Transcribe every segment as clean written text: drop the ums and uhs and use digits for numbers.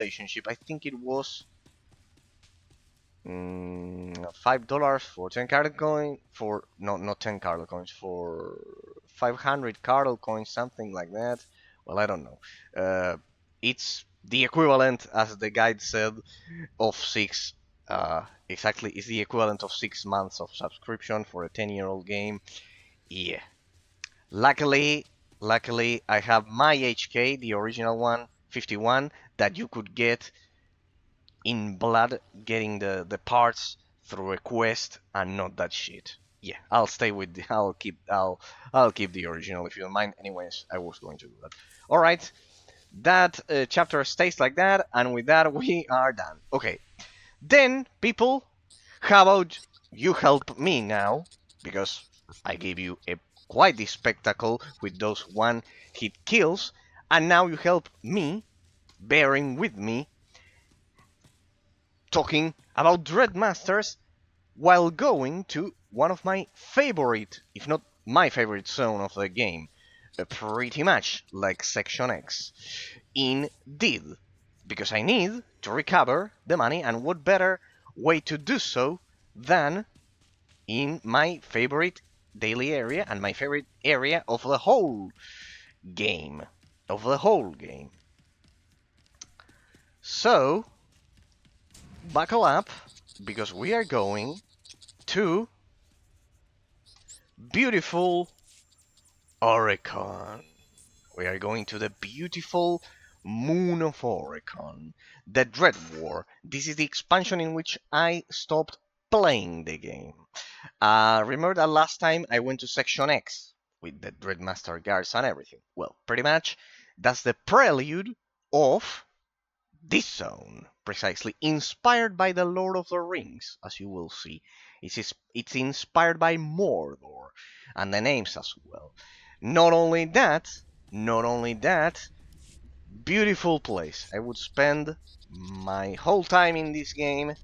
relationship. I think it was $5 for 10 cardle coin, for no, not 10 cardle coins, for 500 cardle coins, something like that. Well, I don't know. It's the equivalent, as the guide said, of six. Exactly, it's the equivalent of 6 months of subscription for a 10-year-old game. Yeah. Luckily, I have my HK, the original one, 51, that you could get in blood, getting the parts through a quest and not that shit. Yeah, I'll stay with the, I'll keep the original if you don't mind. Anyways, I was going to do that. All right, that chapter stays like that, and with that we are done. Okay, then people, how about you help me now, because I gave you a quite the spectacle with those one-hit kills, and now you help me, bearing with me, talking about Dreadmasters while going to one of my favorite, if not my favorite zone of the game, pretty much like Section X. Indeed, because I need to recover the money, and what better way to do so than in my favorite daily area and my favorite area of the whole game. So, buckle up, because we are going to beautiful Oricon. We are going to the beautiful moon of Oricon, the Dread War. This is the expansion in which I stopped playing the game. Remember that last time I went to Section X with the Dreadmaster guards and everything? Well, pretty much that's the prelude of this zone, precisely, inspired by the Lord of the Rings, as you will see. It's inspired by Mordor, and the names as well. Not only that, beautiful place. I would spend my whole time in this game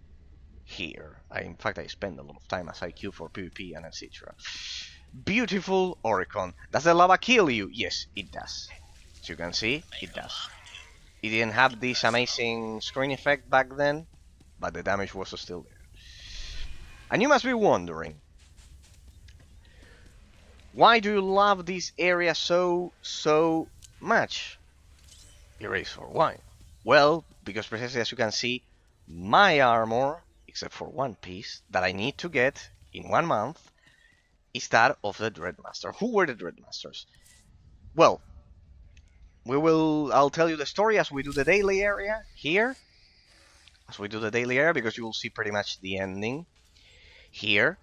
here. In fact, I spend a lot of time as I queue for PvP and etc. Beautiful Oricon. Does the lava kill you? Yes, it does. As you can see, it does. It didn't have this amazing screen effect back then, but the damage was still there. And you must be wondering, why do you love this area so much? Eraser, why? Well, because precisely as you can see, my armor, except for one piece, that I need to get in 1 month, is that of the Dreadmaster. Who were the Dreadmasters? Well, I'll tell you the story as we do the daily area here. Because you will see pretty much the ending here.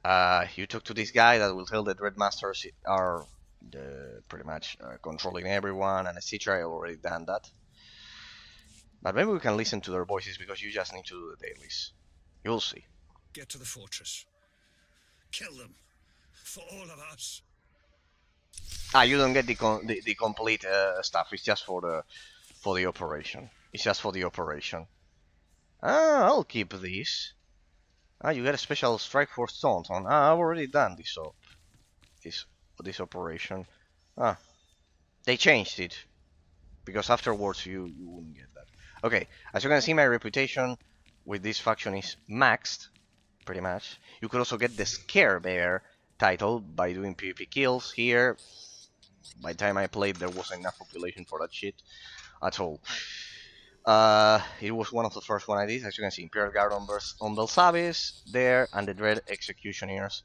You talk to this guy that will tell the Dreadmasters are pretty much controlling everyone and etc. I already done that. But maybe we can listen to their voices, because you just need to do the dailies. You'll see. Get to the fortress. Kill them. For all of us. You don't get the complete stuff. It's just for the operation. I'll keep this. You get a special strike for Staunton. I've already done this operation. They changed it, because afterwards you wouldn't get that. Okay, as you can see, my reputation with this faction is maxed, pretty much. You could also get the Scare Bear title by doing PvP kills here. By the time I played, there wasn't enough population for that shit at all. It was one of the first one I did. As you can see, Imperial Guard on Belsavis there, and the Dread Executioners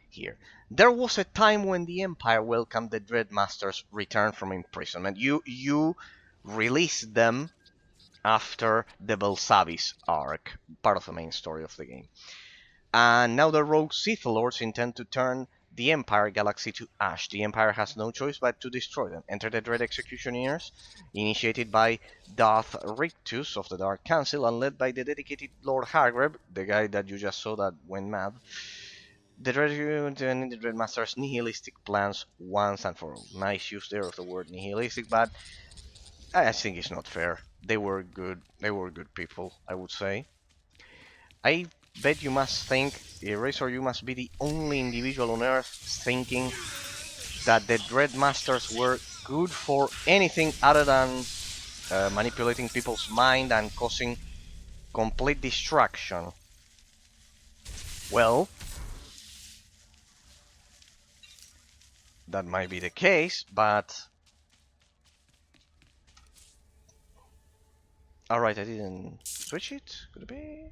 here. There was a time when the Empire welcomed the Dreadmasters' return from imprisonment. You released them after the Belsavis arc, part of the main story of the game. And now the rogue Sith Lords intend to turn the Empire Galaxy to ash. The Empire has no choice but to destroy them. Enter the Dread Executioners, initiated by Darth Rictus of the Dark Council and led by the dedicated Lord Hargrave, the guy that you just saw that went mad. The Dreadmaster's nihilistic plans once and for all. Nice use there of the word nihilistic, but I think it's not fair. They were good people, I would say. I bet you must think, Eraser, you must be the only individual on Earth thinking that the Dreadmasters were good for anything other than manipulating people's mind and causing complete distraction. Well, that might be the case, but... Alright, I didn't switch it. Could it be?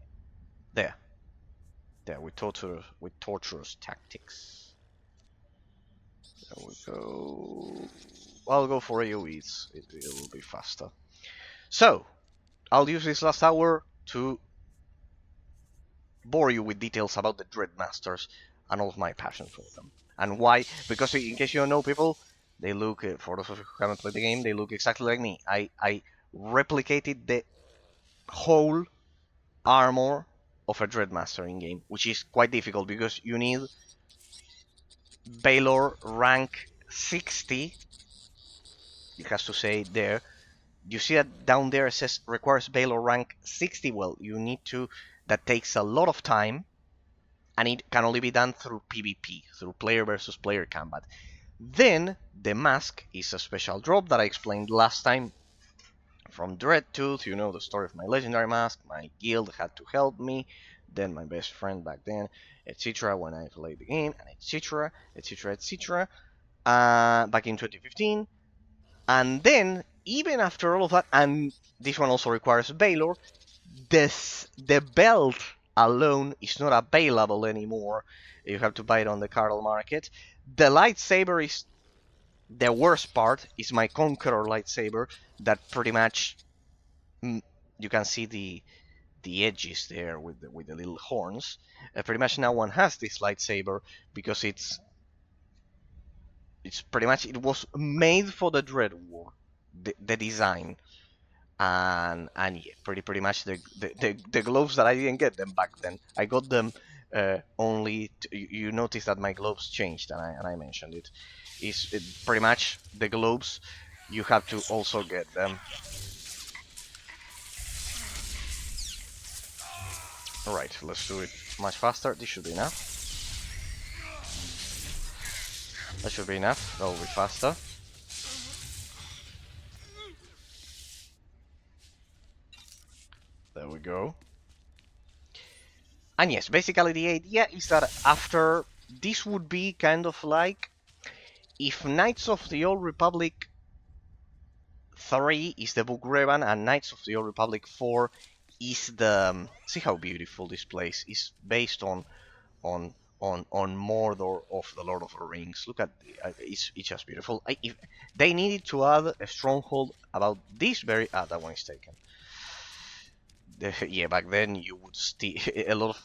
There. There, with torturous tactics. There we go. I'll go for AoEs. It will be faster. So, I'll use this last hour to bore you with details about the Dreadmasters and all of my passion for them. And why? Because in case you don't know, people, they look, for those of you who haven't played the game, they look exactly like me. I replicated the whole armor of a Dreadmaster in game, which is quite difficult because you need Baylor rank 60. It has to say there. You see that down there it says requires Baylor rank 60. Well, you need to. That takes a lot of time, and it can only be done through PvP, through player versus player combat. Then the mask is a special drop that I explained last time from Dreadtooth. You know the story of my legendary mask. My guild had to help me, then my best friend back then, etc. when I played the game, and etc. etc. etc. Back in 2015. And then, even after all of that, and this one also requires Baylor, the belt alone is not available anymore. You have to buy it on the Carl market. The lightsaber is the worst part. Is my Conqueror lightsaber that pretty much you can see the edges there with the little horns. Pretty much no one has this lightsaber because it's pretty much, it was made for the Dread War, the design. And yeah, pretty much the gloves that I didn't get them back then. I got them only. You notice that my gloves changed, and I mentioned it. Pretty much the gloves. You have to also get them. All right, let's do it much faster. This should be enough. That should be enough. That will be faster. There we go. And yes, basically the idea is that after this would be kind of like if Knights of the Old Republic 3 is the book Revan and Knights of the Old Republic 4 is the see how beautiful this place is, based on Mordor of the Lord of the Rings. Look at it's just beautiful. If they needed to add a stronghold about this very that one is taken. Yeah, back then you would steal a lot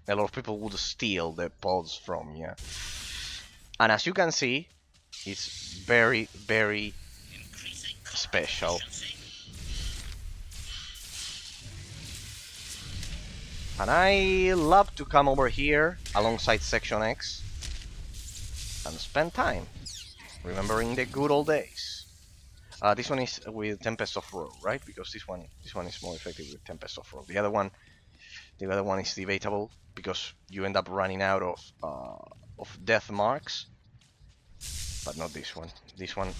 of people would steal the pods from you. And as you can see, it's very special. And I love to come over here alongside Section X and spend time remembering the good old days. This one is with Tempest of Row, right? Because this one is more effective with Tempest of Row. The other one is debatable because you end up running out of death marks, but not this one. This one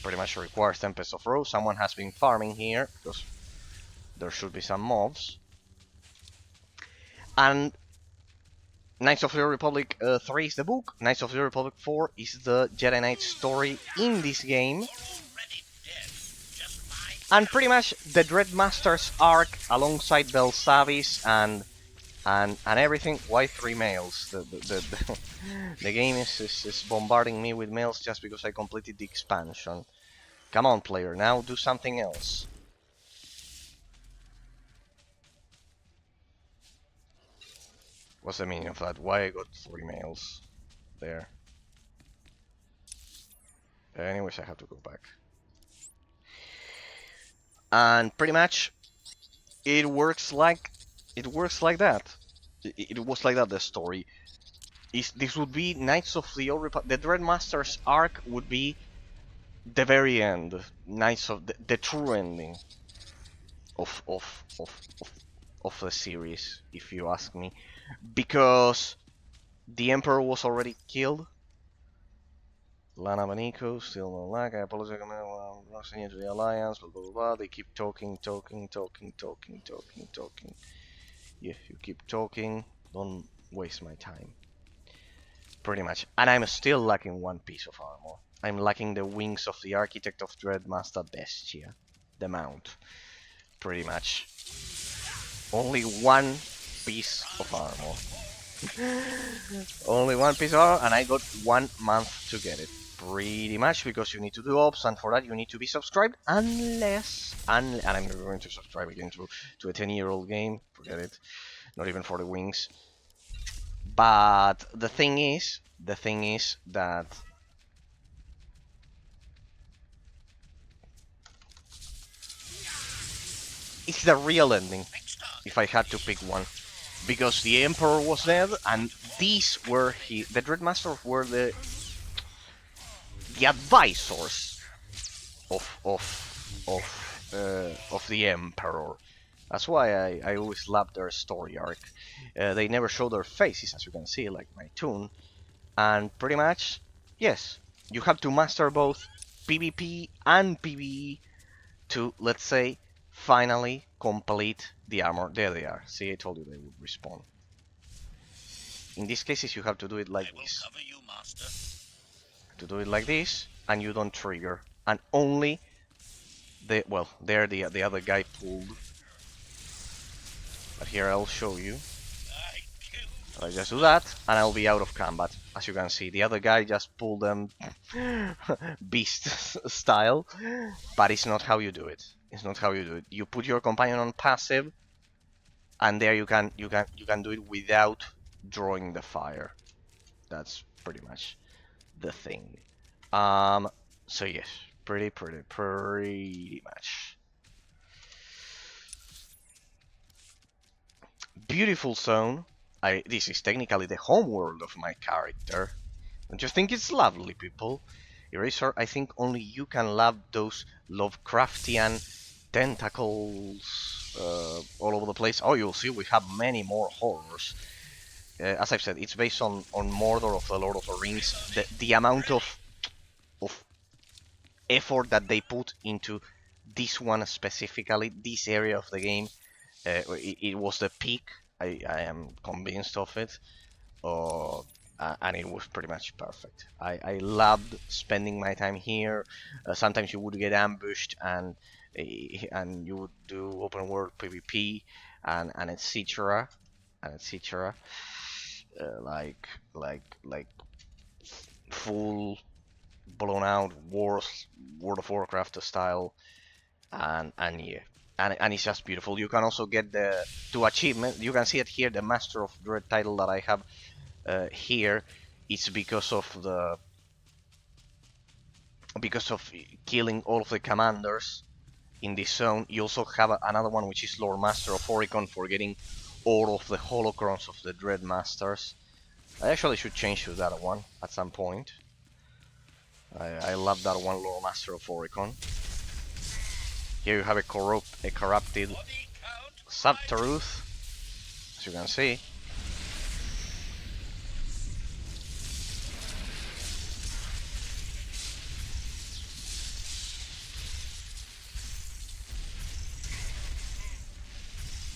pretty much requires Tempest of Row. Someone has been farming here because there should be some mobs. And Knights of the Republic 3 is the book. Knights of the Republic 4 is the Jedi Knight story in this game. And pretty much the Dreadmaster's arc alongside Belsavis and everything. Why 3 males? The game is bombarding me with mails just because I completed the expansion. Come on, player, now do something else. What's the meaning of that? Why I got 3 mails there? Anyways, I have to go back. And pretty much it works like that. It was like that, the story. This would be Knights of the Old Republic. The Dreadmaster's arc would be the very end. Knights of the true ending of the series, if you ask me. Because the Emperor was already killed. Lana Benico, still no lag. I apologize. I'm not sending you to the alliance. Blah blah blah. Blah. They keep talking. Yeah, you keep talking. Don't waste my time. Pretty much. And I'm still lacking one piece of armor. I'm lacking the wings of the Architect of Dread Master Bestia. The mount. Pretty much. Only one piece of armor. Only one piece of armor, and I got 1 month to get it. Pretty much, because you need to do ops, and for that you need to be subscribed, unless... and I'm never going to subscribe again to a 10-year-old game. Forget it. Not even for the wings. But the thing is that it's the real ending, if I had to pick one. Because the Emperor was dead, and these were the Dreadmasters were the advisors of the Emperor. That's why I always loved their story arc. They never show their faces, as you can see, like my toon. And pretty much, yes, you have to master both PvP and PvE to, let's say, finally complete the armor. There they are. See, I told you they would respawn. In these cases, you have to do it like this. You, master. To do it like this, and you don't trigger. And only well, there the other guy pulled. But here I'll show you. I just do that, and I'll be out of combat. As you can see, the other guy just pulled them beast style, but it's not how you do it. It's not how you do it. You put your companion on passive, and there you can do it without drawing the fire. That's pretty much the thing. So yes, pretty much. Beautiful zone. This is technically the homeworld of my character. Don't you think it's lovely, people? Eraser, I think only you can love those Lovecraftian tentacles all over the place. Oh, you'll see we have many more horrors. As I've said, it's based on Mordor of the Lord of the Rings. The amount of effort that they put into this one specifically, this area of the game, it was the peak. I am convinced of it. And it was pretty much perfect. I loved spending my time here. Sometimes you would get ambushed, and you would do open world PvP and etc. Like full blown out World of Warcraft style, and yeah. And it's just beautiful. You can also get the achievement. You can see it here, the Master of Dread title that I have here. It's because of killing all of the commanders in this zone. You also have another one, which is Lord Master of Oricon, for getting all of the holocrons of the Dread Masters. I actually should change to that one at some point. I love that one, Lord Master of Oricon. Here you have a corrupted SWTOR, as you can see.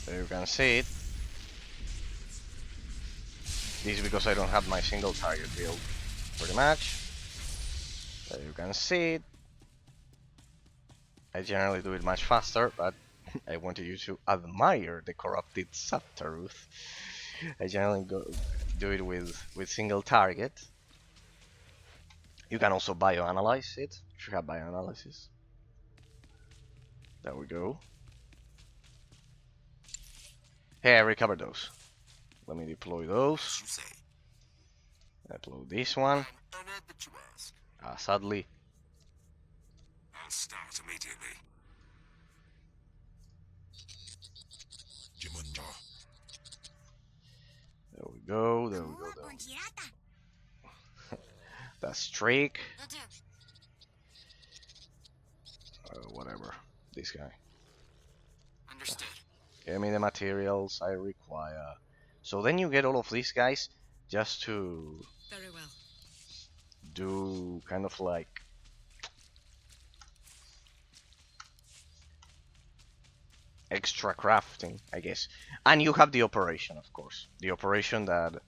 There you can see it. This is because I don't have my single target build, pretty much. There you can see it. I generally do it much faster, but I wanted you to admire the corrupted SWTOR. I generally do it with single target. You can also bioanalyze it, if you have bioanalysis. There we go. Hey, I recovered those. Let me deploy those. Deploy this one. Sadly. I'll start immediately. There we go, there we go, there we go. That streak. Whatever. This guy. Understood. Give me the materials I require. So then you get all of these guys just to Very well. do kind of like extra crafting, I guess. And you have the operation, of course. The operation that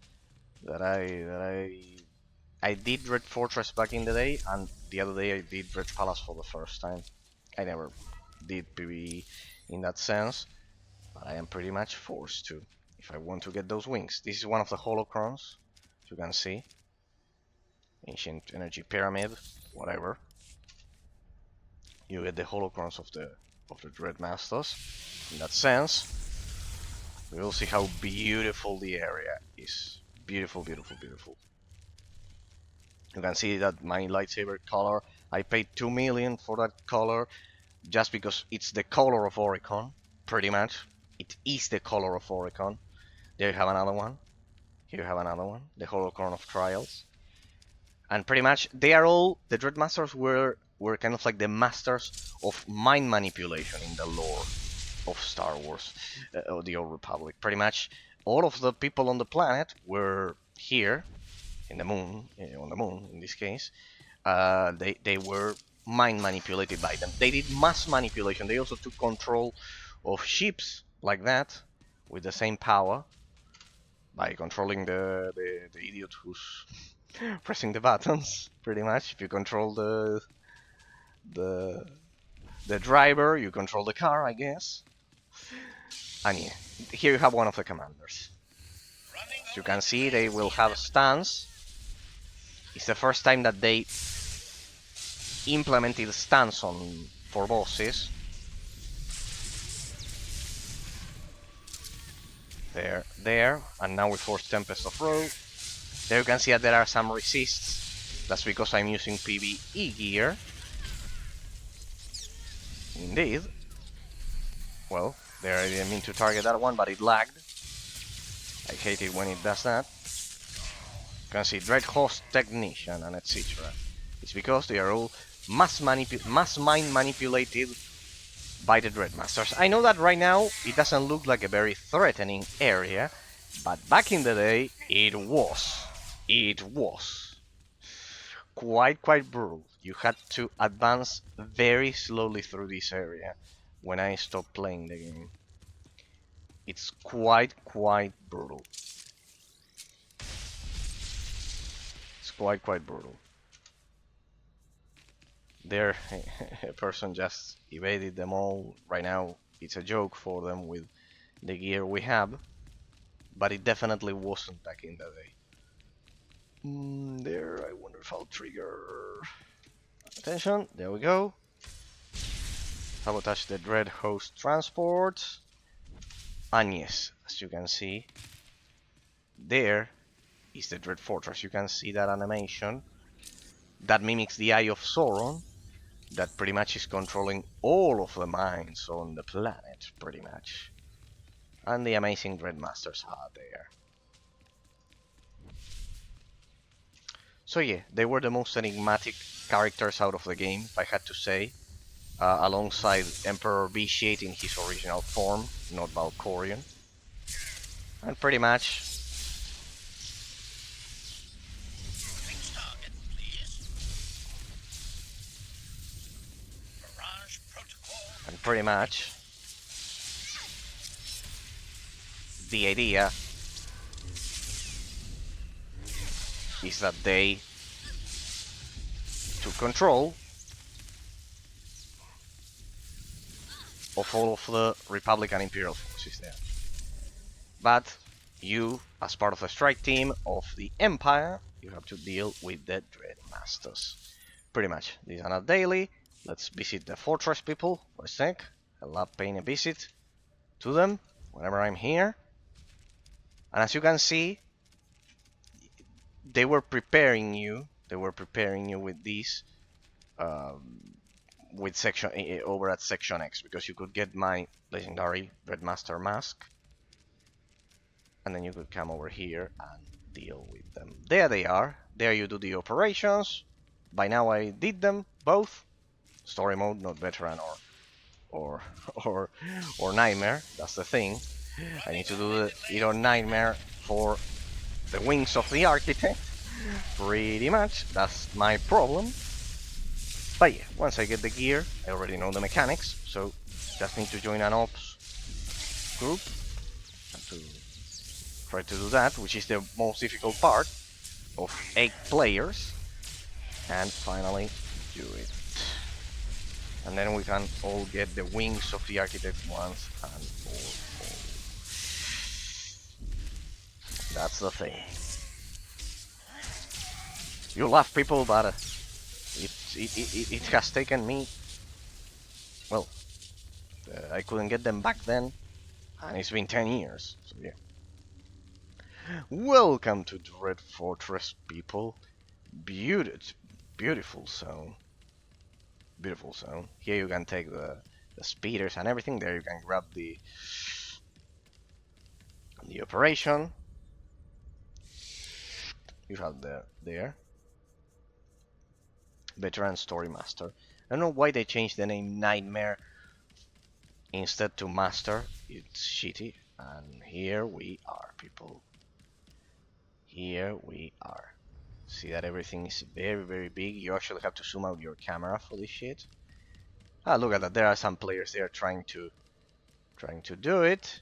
I did Red Fortress back in the day, and the other day I did Red Palace for the first time. I never did PvE in that sense, but I am pretty much forced to if I want to get those wings. This is one of the holocrons, as you can see. Ancient Energy Pyramid, whatever. You get the holocrons of the Dread Masters. In that sense, we will see how beautiful the area is. Beautiful, beautiful, beautiful. You can see that my lightsaber color, I paid 2 million for that color just because it's the color of Oricon, pretty much. It is the color of Oricon. There you have another one. Here you have another one, the Holocron of Trials. And pretty much they are all, the Dreadmasters were kind of like the masters of mind manipulation in the lore of Star Wars, or the Old Republic. Pretty much all of the people on the planet were here, in the moon, on the moon in this case. They were mind manipulated by them. They did mass manipulation. They also took control of ships like that with the same power by controlling the idiot who's pressing the buttons. Pretty much, if you control the driver, you control the car, I guess. And yeah, here you have one of the commanders. As you can see, they will have stance. It's the first time that they implemented stance for bosses. There, and now we force Tempest of Roe. There you can see that there are some resists. That's because I'm using PvE gear. Indeed. Well, there I didn't mean to target that one, but it lagged. I hate it when it does that. You can see Dread Host Technician and etc. It's because they are all mass mind manipulated by the Dreadmasters. I know that right now it doesn't look like a very threatening area, but back in the day it was. It was quite brutal. You had to advance very slowly through this area when I stopped playing the game. It's quite brutal. It's quite brutal. There, a person just evaded them all. Right now, it's a joke for them with the gear we have, but it definitely wasn't back in the day. There, I wonder if I'll trigger. Attention, there we go. Sabotage the Dread Host Transport. And yes, as you can see, there is the Dread Fortress. You can see that animation. That mimics the Eye of Sauron. That pretty much is controlling all of the mines on the planet, pretty much. And the amazing Dreadmasters are there. So yeah, they were the most enigmatic characters out of the game, if I had to say. Alongside Emperor Vitiate in his original form, not Valkorion. And pretty much... And pretty much... the idea is that they took control of all of the Republican Imperial forces there. But you, as part of the strike team of the Empire, you have to deal with the Dreadmasters. Pretty much. These are not daily. Let's visit the fortress people for a sec. I love paying a visit to them whenever I'm here. And as you can see, they were preparing you. They were preparing you with these, with section over at Section X, because you could get my legendary Dreadmaster mask, and then you could come over here and deal with them. There they are. There you do the operations. By now I did them both. Story mode, not veteran or nightmare. That's the thing. I need to do the either nightmare for the wings of the architect, Pretty much, that's my problem. But yeah, once I get the gear, I already know the mechanics, so just need to join an ops group and to try to do that, which is the most difficult part of 8 players, and finally do it. And then we can all get the wings of the architect once and for all. That's the thing. You laugh, people, but it has taken me. Well, I couldn't get them back then, and it's been 10 years. So yeah. Welcome to Dread Fortress, people. Beautiful zone. Beautiful zone. Here you can take the speeders and everything. There you can grab the operation. You have there. Veteran Story Master. I don't know why they changed the name Nightmare instead to Master. It's shitty. And here we are, people. Here we are. See that everything is very, very big. You actually have to zoom out your camera for this shit. Ah, look at that. There are some players there trying to do it.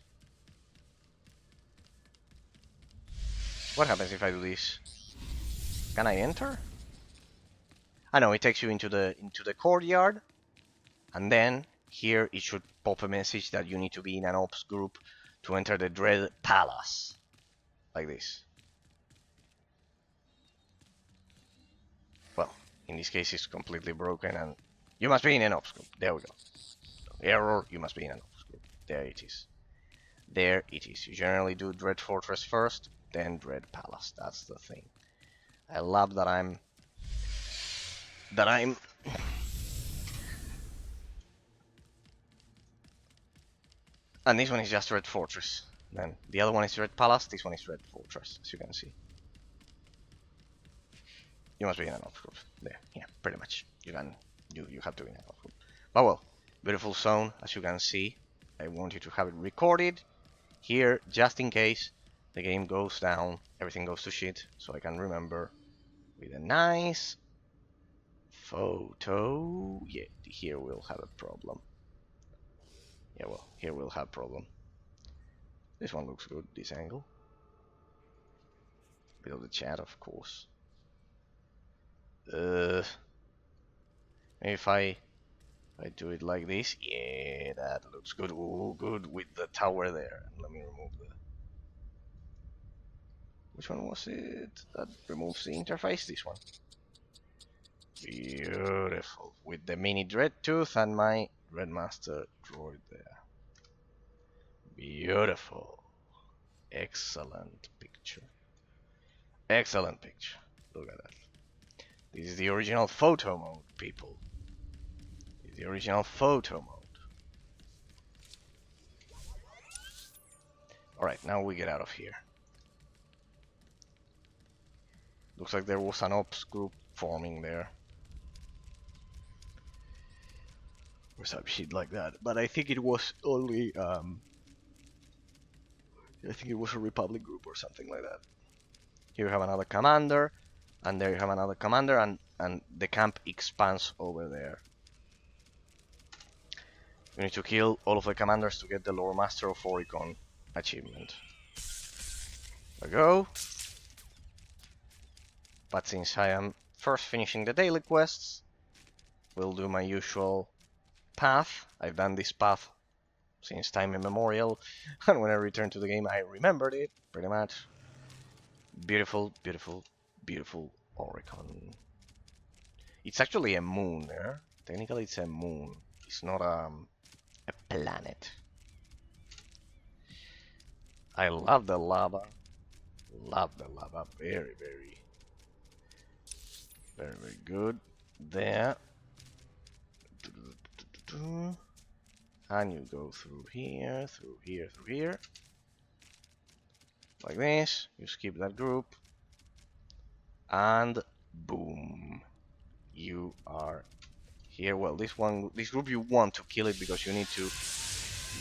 What happens if I do this? Can I enter? I know it takes you into the courtyard, and then here it should pop a message that you need to be in an ops group to enter the Dread Palace, like this. Well, in this case it's completely broken, and you must be in an ops group. There we go. Error. You must be in an ops group. There it is. There it is. You generally do Dread Fortress first, then Dread Palace. That's the thing. I love that I'm and this one is just Red Fortress. Then the other one is Red Palace, this one is Red Fortress, as you can see. You must be in an ops group. There, yeah, pretty much. You have to be in an ops group. But well, beautiful zone, as you can see. I want you to have it recorded here, just in case the game goes down, everything goes to shit, so I can remember with a nice photo. Yeah, here we'll have a problem. Yeah, well, here we'll have problem. This one looks good, this angle. Below the chat, of course. If I do it like this, yeah, that looks good. Ooh, good with the tower there. Let me remove the. Which one was it? That removes the interface. This one. Beautiful. With the mini Dread Tooth and my Dreadmaster droid there. Beautiful. Excellent picture. Excellent picture. Look at that. This is the original photo mode, people. This is the original photo mode. Alright, now we get out of here. Looks like there was an ops group forming there. Or some shit like that. But I think it was only, I think it was a Republic group or something like that. Here you have another commander, and there you have another commander, and the camp expands over there. You need to kill all of the commanders to get the Lore Master of Oricon achievement. There we go. But since I am first finishing the daily quests, we'll do my usual path. I've done this path since time immemorial, and when I returned to the game I remembered it, pretty much. Beautiful, beautiful, beautiful Oricon. It's actually a moon there. Technically it's a moon. It's not a planet. I love the lava. Love the lava. Very, very, very, very good. There. And you go through here, through here, through here. Like this. You skip that group. And boom. You are here. Well, this group you want to kill it because you need to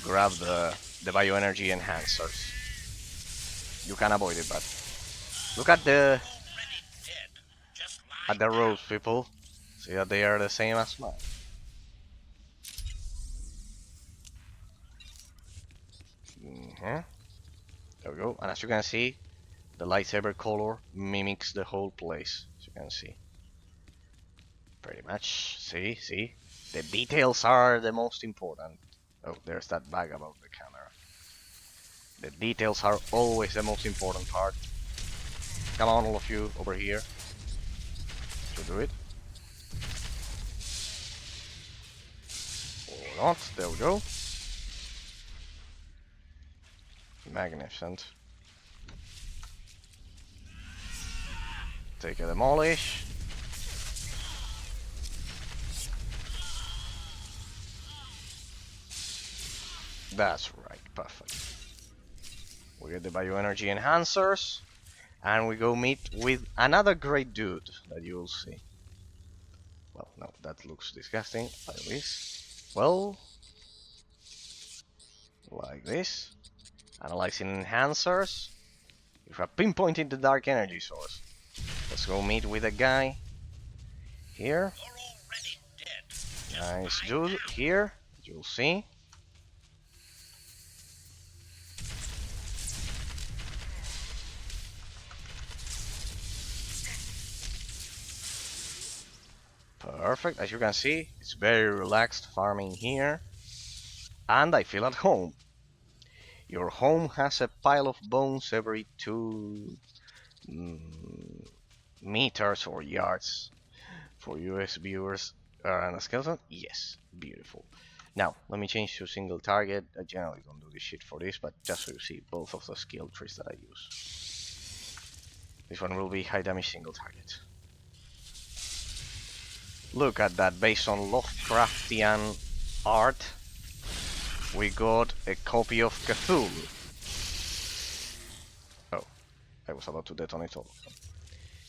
grab the bioenergy enhancers. You can avoid it, but look at the at the roads, people. See that they are the same as mine. There we go. And as you can see, the lightsaber color mimics the whole place. As you can see. Pretty much. See? The details are the most important. Oh, there's that bag above the camera. The details are always the most important part. Come on, all of you, over here. To do it. Or not. There we go. Magnificent. Take a demolish. That's right, perfect. We get the bioenergy enhancers, and we go meet with another great dude that you will see. Well, no, that looks disgusting, like this. Well, like this. Analyzing enhancers. We have pinpointed the dark energy source. Let's go meet with a guy here. Nice dude here, you'll see. Perfect, as you can see, it's very relaxed farming here. And I feel at home. Your home has a pile of bones every 2 meters or yards. For US viewers, and a skeleton? Yes, beautiful. Now, let me change to single target. I generally don't do this shit for this, but just so you see both of the skill trees that I use. This one will be high damage single target. Look at that, based on Lovecraftian art, we got a copy of Cthulhu. Oh, I was about to detonate all of them.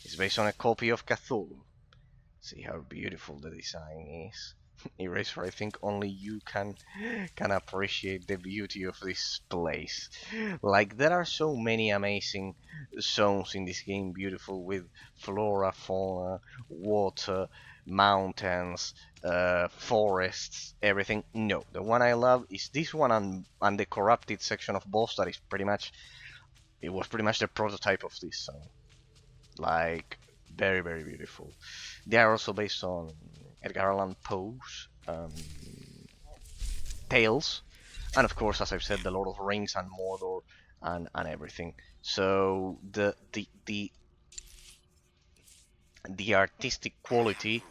It's based on a copy of Cthulhu. See how beautiful the design is. Eraser, I think only you can appreciate the beauty of this place. Like, there are so many amazing zones in this game, beautiful with flora, fauna, water, mountains, forests, everything. No, the one I love is this one and the corrupted section of boss that is pretty much, it was pretty much the prototype of this zone. Like, very, very beautiful. They are also based on Edgar Allan Poe's tales, and of course, as I've said, the Lord of the Rings and Mordor and everything. So the artistic quality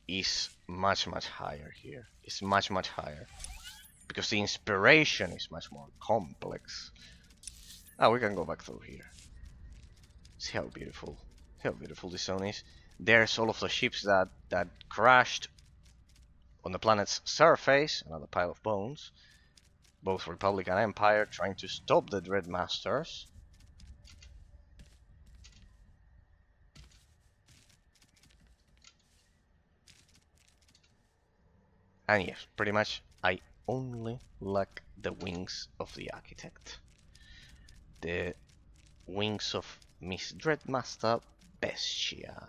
is much higher here. It's much higher because the inspiration is much more complex. Ah, we can go back through here. See how beautiful this zone is. There's all of the ships that crashed on the planet's surface, another pile of bones. Both Republic and Empire trying to stop the Dread Masters. And yes, pretty much I only lack the wings of the Architect. The wings of Miss Dreadmaster Bestia,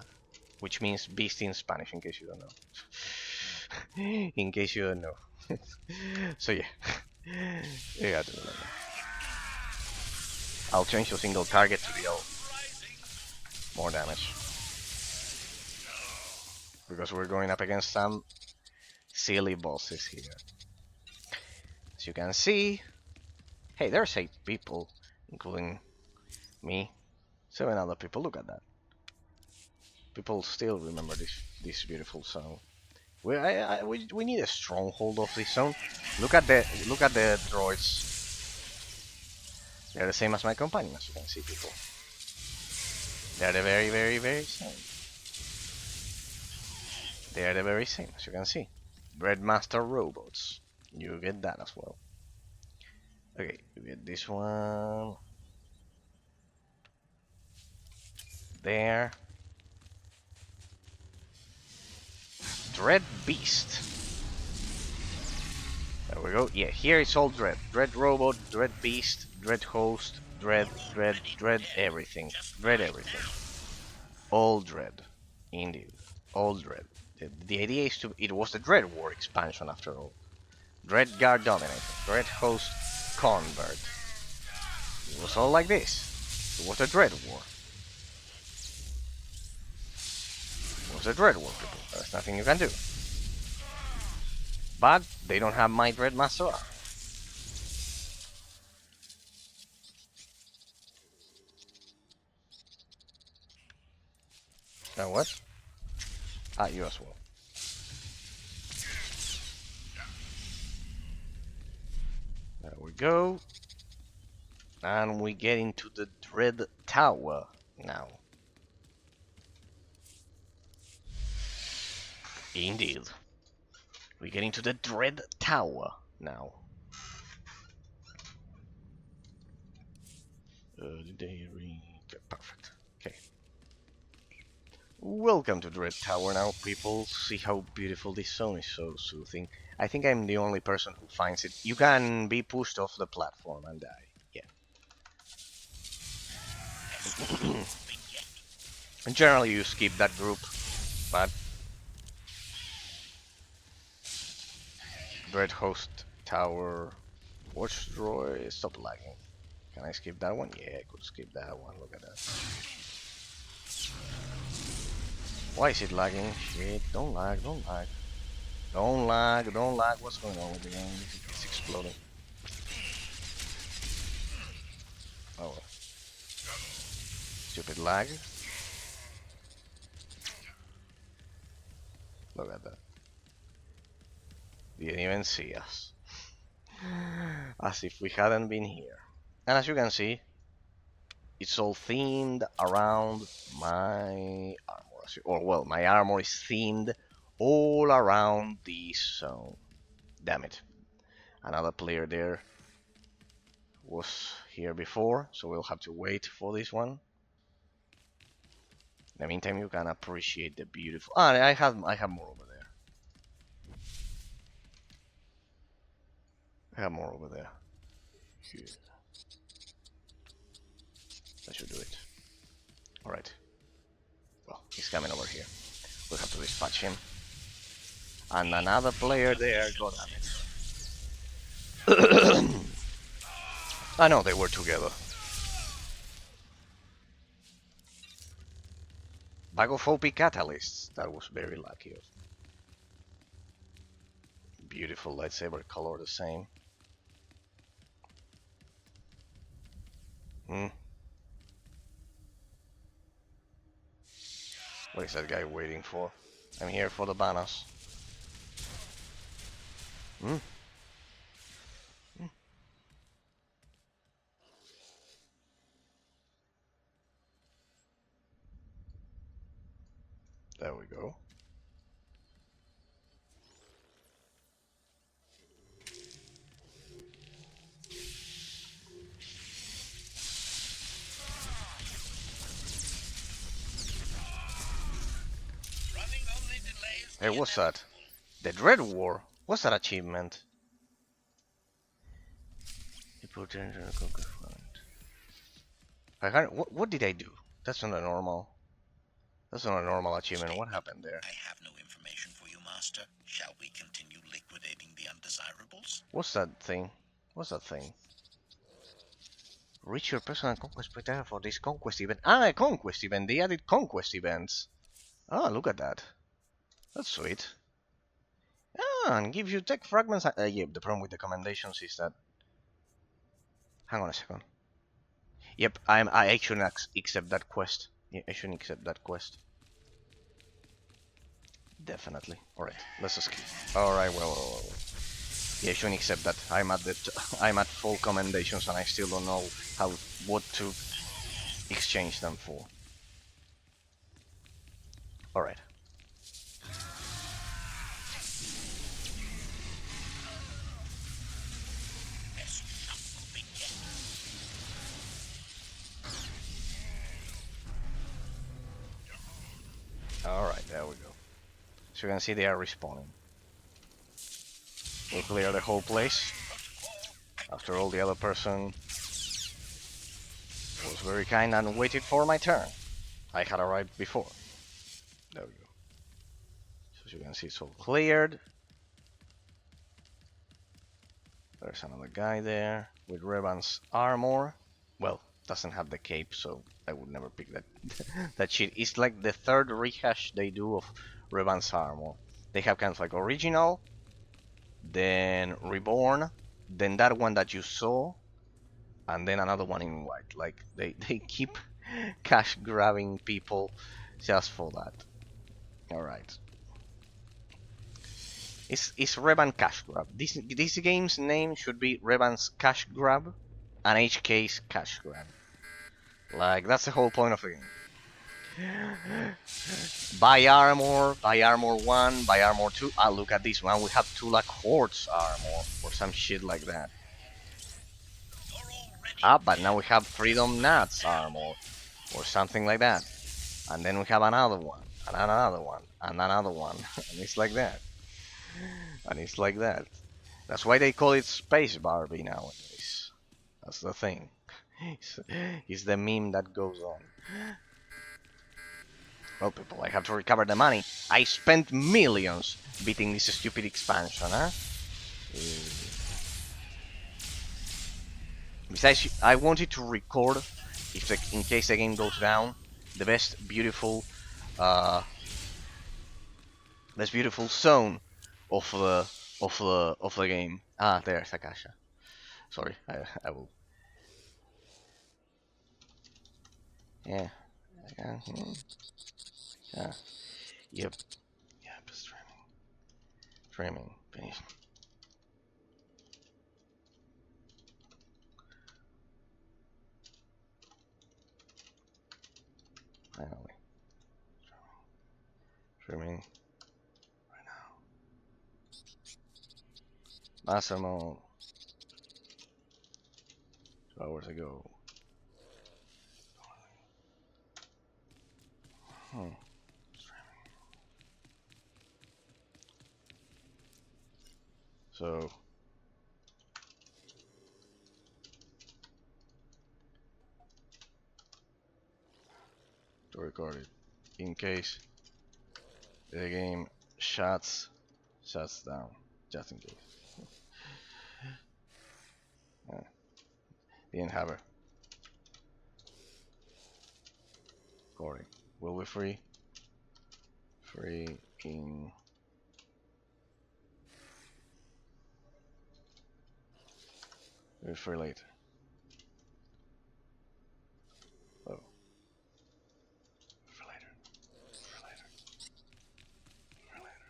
which means beast in Spanish, in case you don't know. In case you don't know. So yeah, you got to remember. I'll change to single target to deal more damage, because we're going up against some silly bosses here. As you can see, hey, there's 8 people, including me. 7 other people. Look at that. People still remember this beautiful zone. We need a stronghold of this zone. Look at the droids. They're the same as my companion, as you can see, people. They're the very same. They are the very same, as you can see. Breadmaster robots. You get that as well. Okay, you get this one. There. Dread Beast. There we go. Yeah, here it's all Dread. Dread Robot, Dread Beast, Dread Host, Dread everything. Dread everything. All Dread. Indeed. All Dread. The idea is to... It was the Dread War expansion after all. Dread Guard Dominator. Dread Host Convert. It was all like this. It was the Dread War. It was the Dread War, people. There's nothing you can do. But they don't have my Dread Master Arm. And what? Ah, you as well. There we go. And we get into the Dread Tower now. Indeed. We get into the Dread Tower now. Did they read? Perfect. Okay. Welcome to Dread Tower now, people. See how beautiful this zone is, so soothing. I think I'm the only person who finds it. You can be pushed off the platform and die. Yeah. And generally you skip that group, but Dread Host Tower Watch Droid, stop lagging. Can I skip that one? Yeah, I could skip that one. Look at that. Why is it lagging? Shit, don't lag, don't lag. Don't lag, don't lag. What's going on with the game? It's exploding. Oh well. Stupid lag. Look at that. Didn't even see us. As if we hadn't been here. And as you can see, it's all themed around my armor. Or well, my armor is themed all around this zone. Damn it. Another player there was here before, so we'll have to wait for this one. In the meantime, you can appreciate the beautiful... Ah, I have more over there. I have more over there. Good. That should do it. Alright. Well, he's coming over here. We'll have to dispatch him. And another player there, god damn it. I know they were together. Bag of OP catalysts. That was very lucky of me. Beautiful lightsaber color, the same. What is that guy waiting for? I'm here for the banners. There we go. Hey, what's that? The Dread War? What's that achievement? What did I do? That's not a normal. That's not a normal achievement. What happened there? I have no information for you, Master. Shall we continue liquidating the undesirables? What's that thing? What's that thing? Reach your personal conquest criteria for this conquest event. Ah, a conquest event. They added conquest events. Ah, look at that. That's sweet. Ah, and gives you tech fragments. Yeah, the problem with the commendations is that... Hang on a second. Yep, I shouldn't accept that quest. Yeah, I shouldn't accept that quest. Definitely. Alright, let's just skip. Alright, well. Yeah, I shouldn't accept that. I'm at full commendations and I still don't know what to exchange them for. Alright. Alright, there we go. So you can see they are respawning. We'll clear the whole place. After all, the other person was very kind and waited for my turn. I had arrived before. There we go. So as you can see, it's all cleared. There's another guy there with Revan's armor. Well, doesn't have the cape, so I would never pick that that shit. It's like the third rehash they do of Revan's armor. They have kind of like original, then reborn, then that one that you saw, and then another one in white. Like they keep cash grabbing people just for that. All right. It's Revan Cash Grab. This game's name should be Revan's Cash Grab and HK's Cash Grab. Like, that's the whole point of the game. Buy armor 1, buy armor 2. Ah, look at this one. We have Tulak Horde's armor or some shit like that. Ah, but now we have Freedom Nuts armor or something like that. And then we have another one, and another one, and another one. And it's like that. And it's like that. That's why they call it Space Barbie nowadays. That's the thing. It's the meme that goes on. Well, people, I have to recover the money. I spent millions beating this stupid expansion, huh? Besides, I wanted to record, in case the game goes down, the best beautiful zone of the game. Ah, there's Akasha. Sorry, I will. Yeah. Yeah. Yep. Streaming. Finish. Finally. Streaming. Right now. Master mode. 2 hours ago. Hmm. So. To record it. In case the game shuts down. Just in case. Didn't have it. Recording. Will be free. Free in. Will be free later. Oh. For later. For later. For later.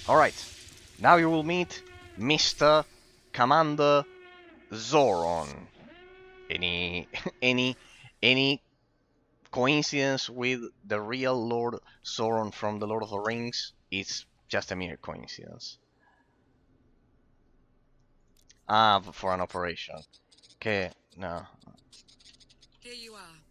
Alright. Now you will meet Mr. Commander Zoron. Any any coincidence with the real Lord Sauron from the Lord of the Rings? It's just a mere coincidence. Ah, for an operation. Okay, no. Here you are.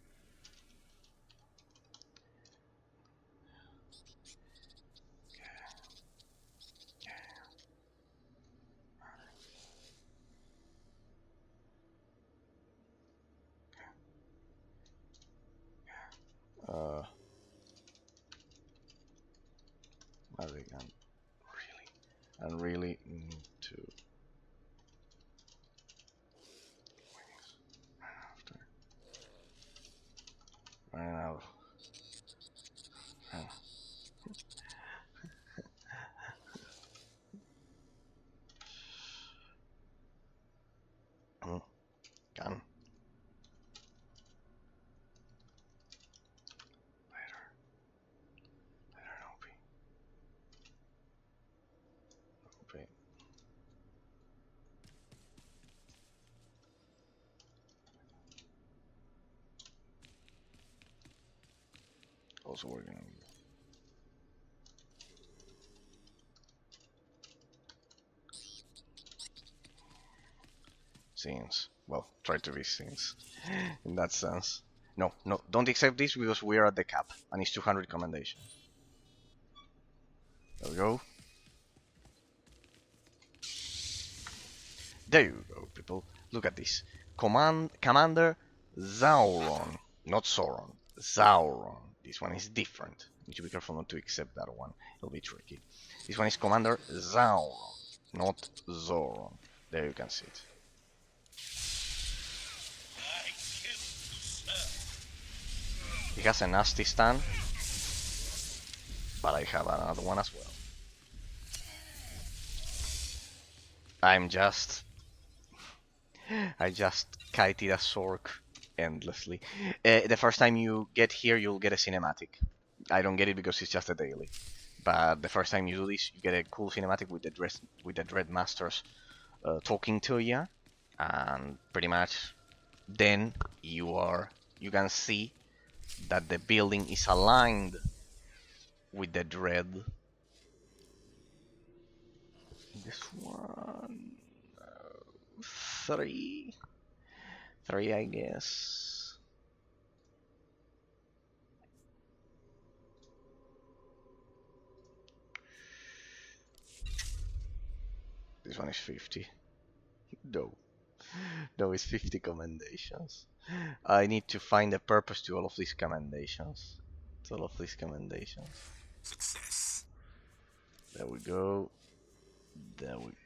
I really need to. Running out. Gun. Later. Later, OP. OP. Also working on you. Scenes. Well, try to be scenes. In that sense. No, don't accept this because we are at the cap and it's 200 commendation. There we go. There you go, people. Look at this. Commander Sauron. Not Sauron. Sauron. This one is different. Need to be careful not to accept that one. It'll be tricky. This one is Commander Sauron, not Zoron. There you can see it. He has a nasty stun, but I have another one as well. I just kited a Sork endlessly. The first time you get here, you'll get a cinematic. I don't get it because it's just a daily. But the first time you do this, you get a cool cinematic with the Dread Masters talking to you, and pretty much then you can see that the building is aligned with the Dread. This one, three, I guess. This one is 50. No. No, it's 50 commendations. I need to find a purpose to all of these commendations. Success. There we go.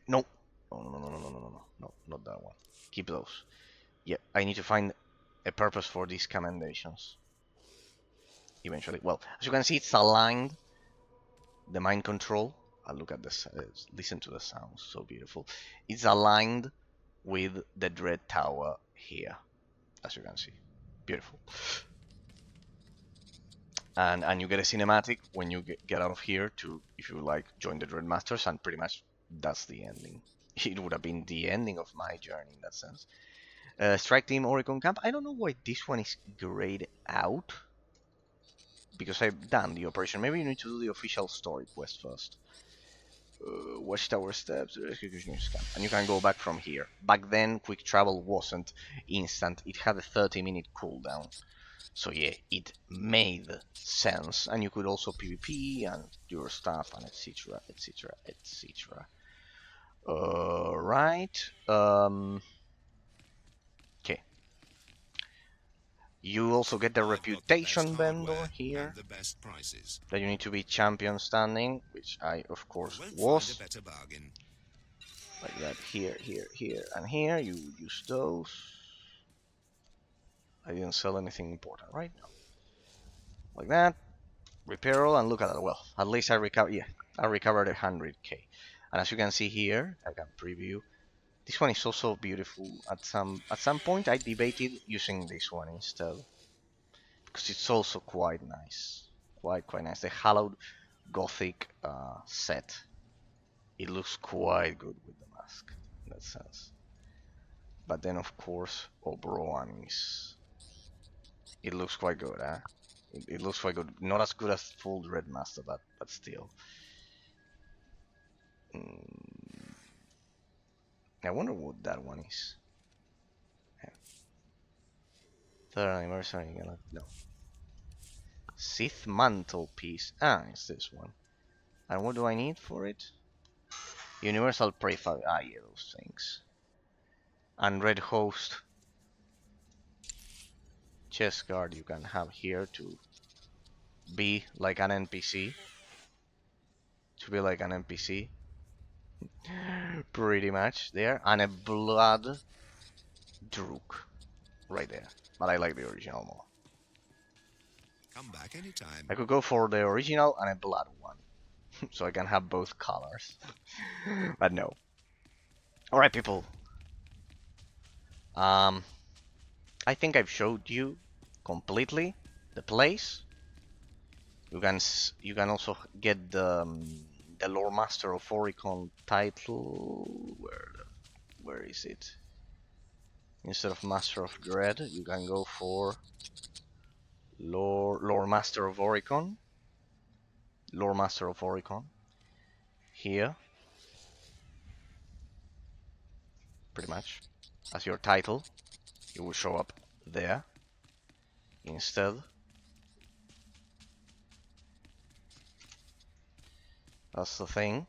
No. No, not that one. Keep those. Yeah, I need to find a purpose for these commendations. Eventually. Well, as you can see, it's aligned. The mind control. I look at this. Listen to the sounds. So beautiful. It's aligned with the Dread Tower here, as you can see. Beautiful. And you get a cinematic when you get out of here to, if you like, join the Dread Masters, and pretty much that's the ending. It would have been the ending of my journey in that sense. Strike Team Oricon Camp. I don't know why this one is grayed out, because I've done the operation. Maybe you need to do the official story quest first. Watchtower steps, execution camp, and you can go back from here. Back then, quick travel wasn't instant. It had a 30-minute cooldown. So yeah, it made sense, and you could also PvP and your stuff and etc, etc, etc. Right. Okay. You also get the reputation vendor here. The best prices. That you need to be champion standing, which I of course Won't was. find a better bargain. Like that, here, and here. You use those. I didn't sell anything important, right? No. Like that. Repair all, and look at that. Well, at least I recovered. Yeah, I recovered 100k. And as you can see here, I can preview. This one is also beautiful. At some point, I debated using this one instead, because it's also quite nice. Quite nice. The Hallowed Gothic set. It looks quite good with the mask in that sense. But then, of course, Oberon is. It looks quite good, huh? It looks quite good. Not as good as full Red Master, but still. I wonder what that one is. Yeah. Third anniversary, no. Sith Mantelpiece. Ah, it's this one. And what do I need for it? Universal Prefab. Ah, yeah, those things. And Red Host chest guard you can have here to be like an NPC. Pretty much there. And a Blood Drook right there. But I like the original more. Come back anytime. I could go for the original and a blood one. So I can have both colors. But no. Alright, people. I think I've showed you completely the place. You can also get the Lore Master of Oricon title. Where is it? Instead of Master of Dread, you can go for Lore Master of Oricon. Lore Master of Oricon. Here. Pretty much. As your title. It will show up there. Instead. That's the thing.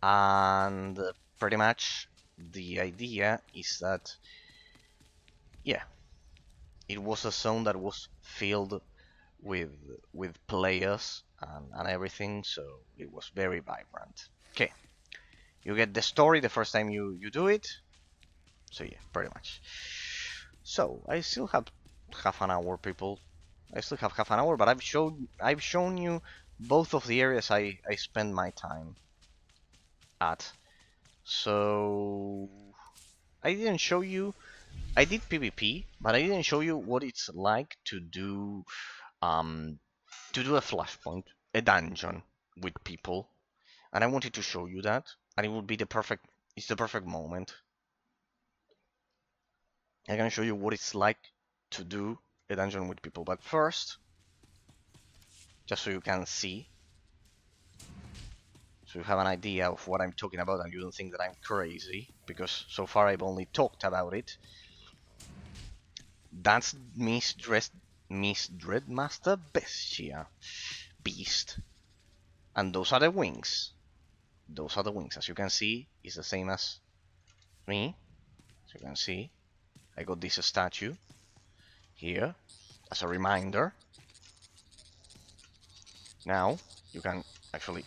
And pretty much the idea is that, yeah, it was a zone that was filled with players and everything, so it was very vibrant. Okay, you get the story the first time you do it. So yeah, pretty much. So I still have half an hour, people. I still have half an hour, but I've shown you both of the areas I spend my time at. So I didn't show you. I did PvP, but I didn't show you what it's like um to do a flashpoint, a dungeon with people, and I wanted to show you that, and it would be the perfect. It's the perfect moment. I'm gonna show you what it's like to do a dungeon with people, but first, just so you can see, so you have an idea of what I'm talking about and you don't think that I'm crazy, because so far I've only talked about it. That's Miss Dreadmaster Bestia Beast. And those are the wings. Those are the wings. As you can see, it's the same as me. As you can see, I got this statue here as a reminder. Now, you can actually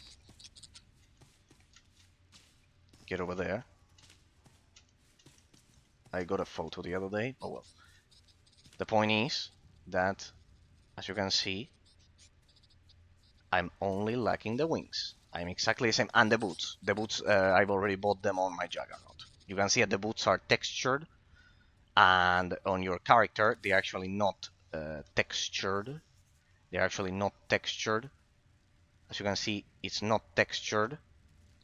get over there. I got a photo the other day. Oh well. The point is that, as you can see, I'm only lacking the wings. I'm exactly the same. And the boots. The boots, I've already bought them on my Juggernaut. You can see that the boots are textured. And on your character, they're actually not textured. They're actually not textured. As you can see, it's not textured.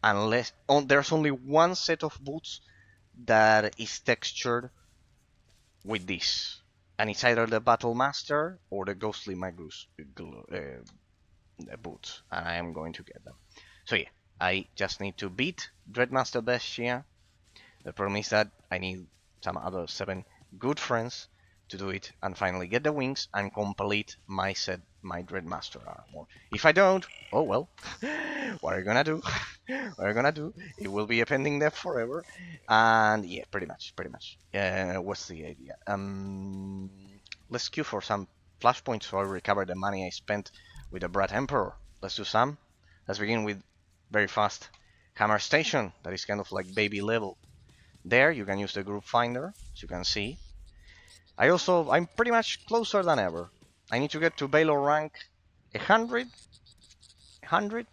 Unless... there's only one set of boots that is textured with this. And it's either the Battle Master or the Ghostly Magus boots. And I am going to get them. So yeah, I just need to beat Dreadmaster Bestia. The problem is that I need some other 7 good friends to do it and finally get the wings and complete my set, my Dreadmaster armor. If I don't, oh well, what are you gonna do? What are you gonna do? It will be a pending death forever. And yeah, pretty much. What's the idea? Let's queue for some flashpoints so I recover the money I spent with the Brat Emperor. Let's do some. Let's begin with very fast Hammer Station. That is kind of like baby level. There you can use the group finder, as you can see. I'm pretty much closer than ever. I need to get to Baylor rank 100. 100?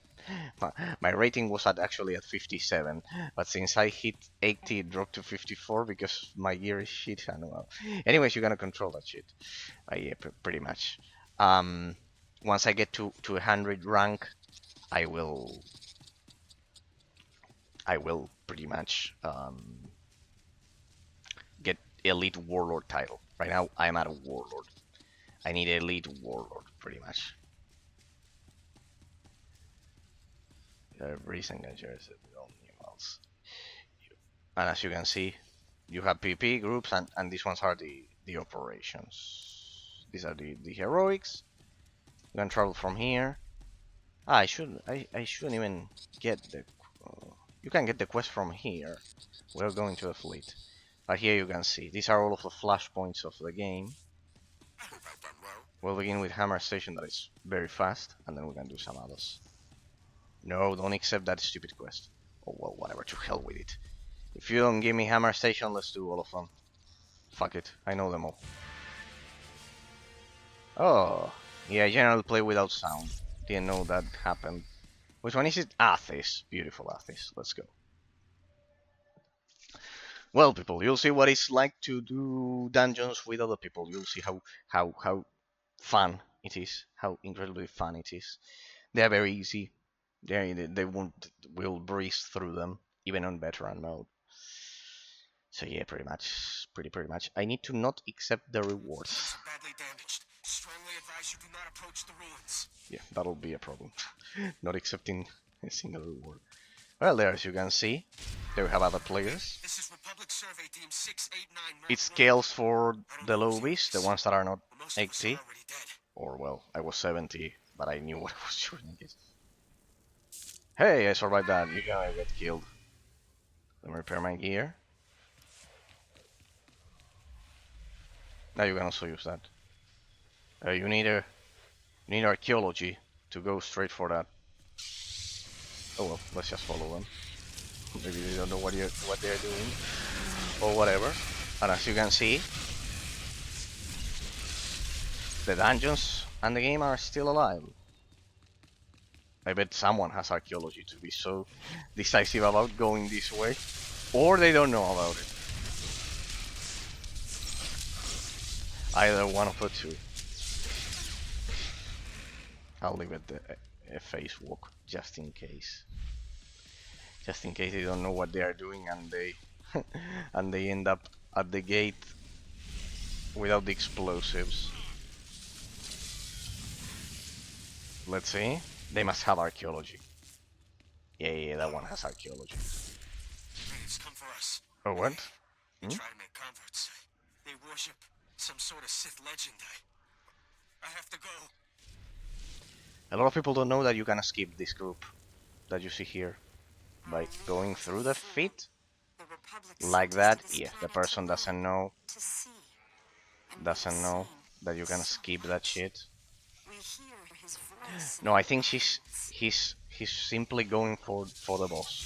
My rating was actually at 57, but since I hit 80, it dropped to 54 because my gear is shit. And well, anyways, you're gonna control that shit. Yeah, pretty much. Once I get to 100 rank, I will pretty much get elite warlord title. Right now, I'm at a warlord. I need elite warlord, pretty much. Recent animals. And as you can see, you have PP groups, and these ones are the operations. These are the heroics. You can travel from here. I shouldn't even get the. You can get the quest from here. We're going to a fleet. But here you can see, these are all of the flashpoints of the game. We'll begin with Hammer Station, that is very fast, and then we can do some others. No, don't accept that stupid quest. Oh well, whatever, to hell with it. If you don't give me Hammer Station, let's do all of them. Fuck it, I know them all. Oh, yeah, I generally play without sound. Didn't know that happened. Which one is it? Athis. Beautiful Athis. Let's go. Well, people, you'll see what it's like to do dungeons with other people. You'll see how fun it is, how incredibly fun it is. They are very easy. They will breeze through them, even on veteran mode. So yeah, pretty much. I need to not accept the rewards. Badly damaged. Strongly advise you do not approach the ruins. Yeah, that'll be a problem. Not accepting a single reward. Well, there, as you can see, there we have other players. This is Republic Survey Team 689. It scales for the lowies, the ones that are not 80. Or, well, I was 70, but I knew what I was shooting at. Hey, I survived that. You're gonna get killed. Let me repair my gear. Now you can also use that. You need archaeology to go straight for that. Oh well, let's just follow them. Maybe they don't know what they're doing or whatever. And as you can see, the dungeons and the game are still alive. I bet someone has archaeology to be so decisive about going this way, or they don't know about it. Either one of the two. I'll leave it a face walk just in case. Just in case they don't know what they are doing and they and they end up at the gate without the explosives. Let's see. They must have archaeology. Yeah, that one has archaeology. It's come for us. Oh, what? They try to make converts. They worship some sort of Sith legend. I have to go. A lot of people don't know that you can skip this group that you see here by going through the feet like that. Yeah, the person doesn't know that you can skip that shit. No, I think he's simply going for the boss.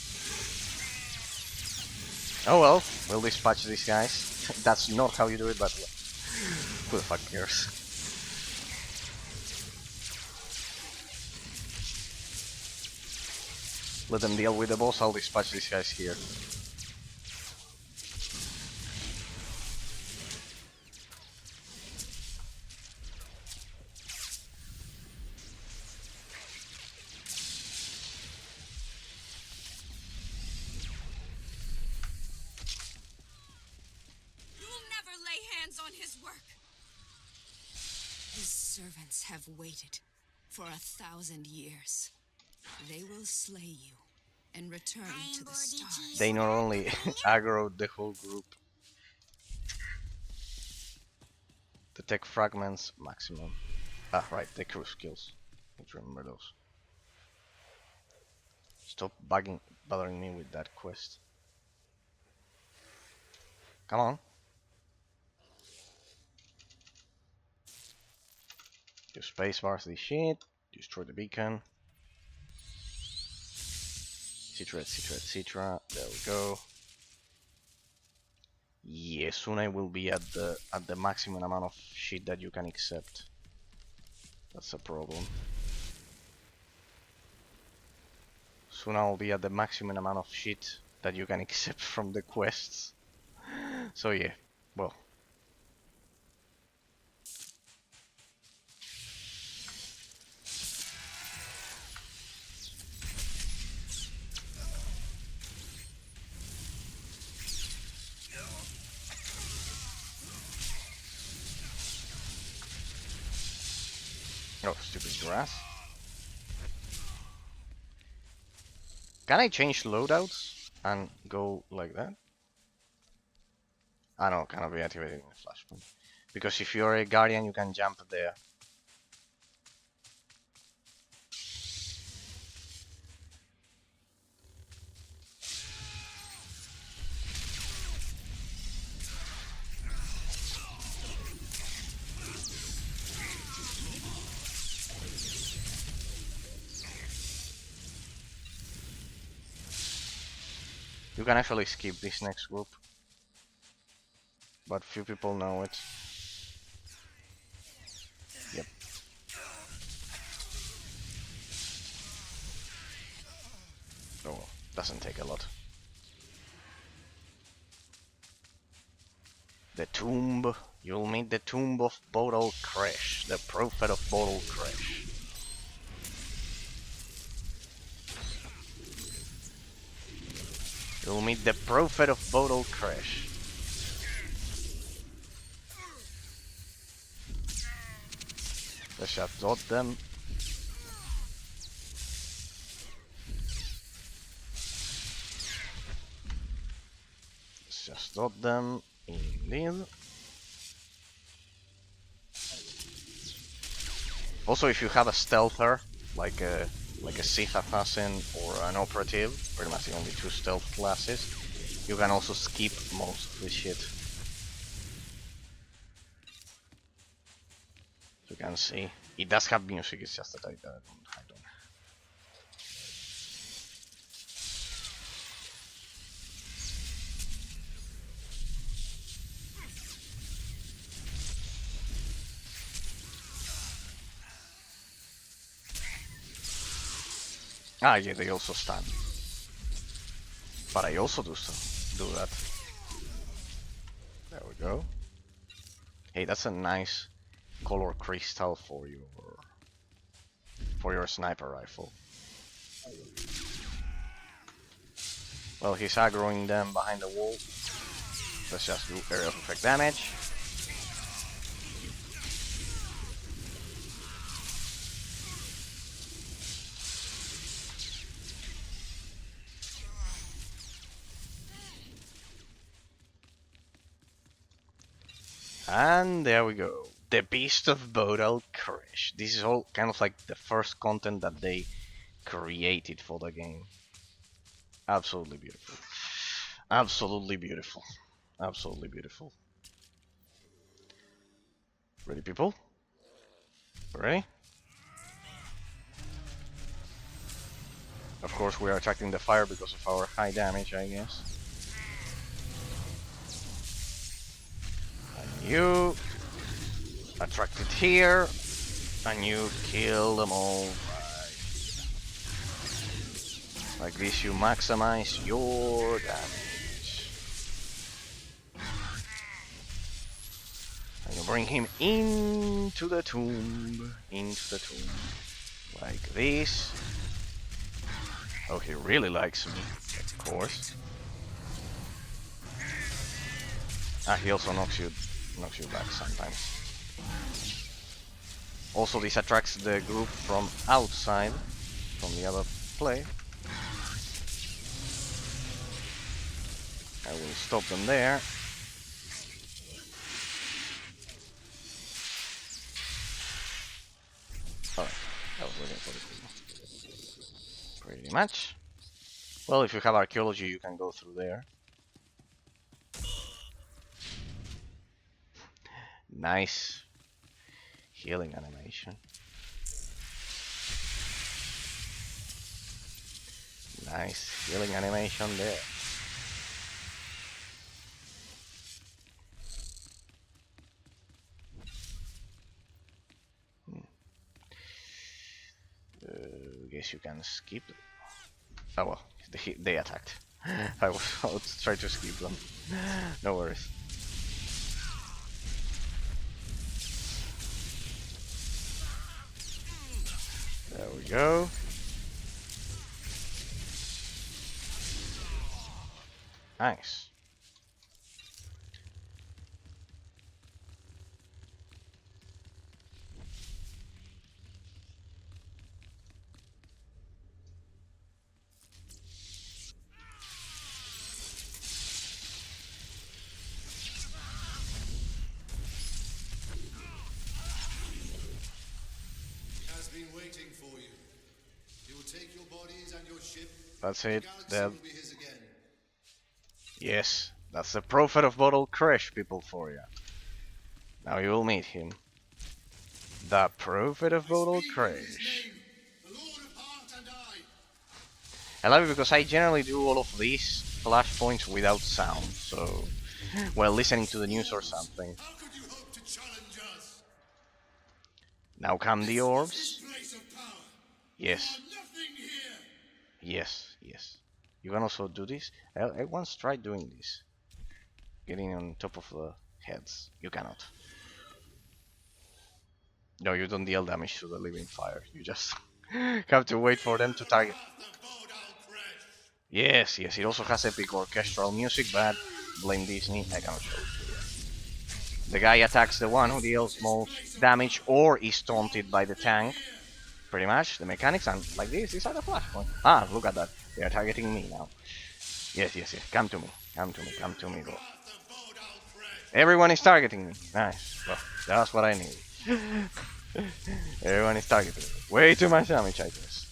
Oh well, we'll dispatch these guys. That's not how you do it, but who the fuck cares? Let them deal with the boss, I'll dispatch these guys here. You'll never lay hands on his work. His servants have waited for 1,000 years. They will slay you and return to the stars. They not only aggroed the whole group. The tech fragments maximum. Ah, right, the crew skills. Let's remember those. Stop bothering me with that quest. Come on. Do spacebars this shit. Destroy the beacon. Etc, etc, etc. There we go. Yeah, soon I will be at the maximum amount of shit that you can accept. That's a problem. Soon I'll be at the maximum amount of shit that you can accept from the quests. So yeah, well. Oh, stupid grass. Can I change loadouts and go like that? Ah no, cannot be activated in the flashpoint. Because if you're a guardian, you can jump there. You can actually skip this next group, but few people know it. Yep. Oh, doesn't take a lot. The tomb. You'll meet the tomb of Bottle Crash, the prophet of Bottle Crash. You'll meet the prophet of Bottle Crash. Let's just dot them. Let's just dot them. Indeed. Also, if you have a stealther, like a Sith assassin or an operative, pretty much the only two stealth classes, you can also skip most of the shit. You can see it does have music. It's just that I don't. Ah, yeah, they also stun. But I also do that. There we go. Hey, that's a nice color crystal for your sniper rifle. Well, he's aggroing them behind the wall. Let's just do area of effect damage. And there we go. The Beast of Bodal Crash. This is all kind of like the first content that they created for the game. Absolutely beautiful. Absolutely beautiful. Absolutely beautiful. Ready, people? Ready? Of course, we are attracting the fire because of our high damage, I guess. And you attract it here, and you kill them all. Like this, you maximize your damage. And you bring him into the tomb. Like this. Oh, he really likes me, of course. Ah, he also knocks you back sometimes. Also, this attracts the group from outside, from the other play. I will stop them there. Alright, that was waiting for the signal. Pretty much. Well, if you have archaeology, you can go through there. Nice healing animation. Nice healing animation there. Guess you can skip. Oh well, they attacked. I will try to skip them. No worries. There we go. Nice. Been waiting for you. He will take your bodies and your ship. That's it. That will be his again. Yes, that's the prophet of Bottle Crash, people, for you. Now you will meet him. The prophet of Bottle Crash. I love it because I generally do all of these flashpoints without sound, so while listening to the news or something. How could you hope to challenge us? Now come the orbs. Yes. Here. Yes. You can also do this. I once tried doing this. Getting on top of the heads. You cannot. No, you don't deal damage to the living fire. You just have to wait for them to target. Yes, it also has epic orchestral music, but blame Disney, I cannot show it to you. The guy attacks the one who deals most damage or is taunted by the tank. Pretty much, the mechanics, and like this, these are the flashpoint. Ah, look at that. They are targeting me now. Yes. Come to me, bro. Everyone is targeting me. Nice. Well, that's what I need. Everyone is targeting me. Way too much damage, I guess.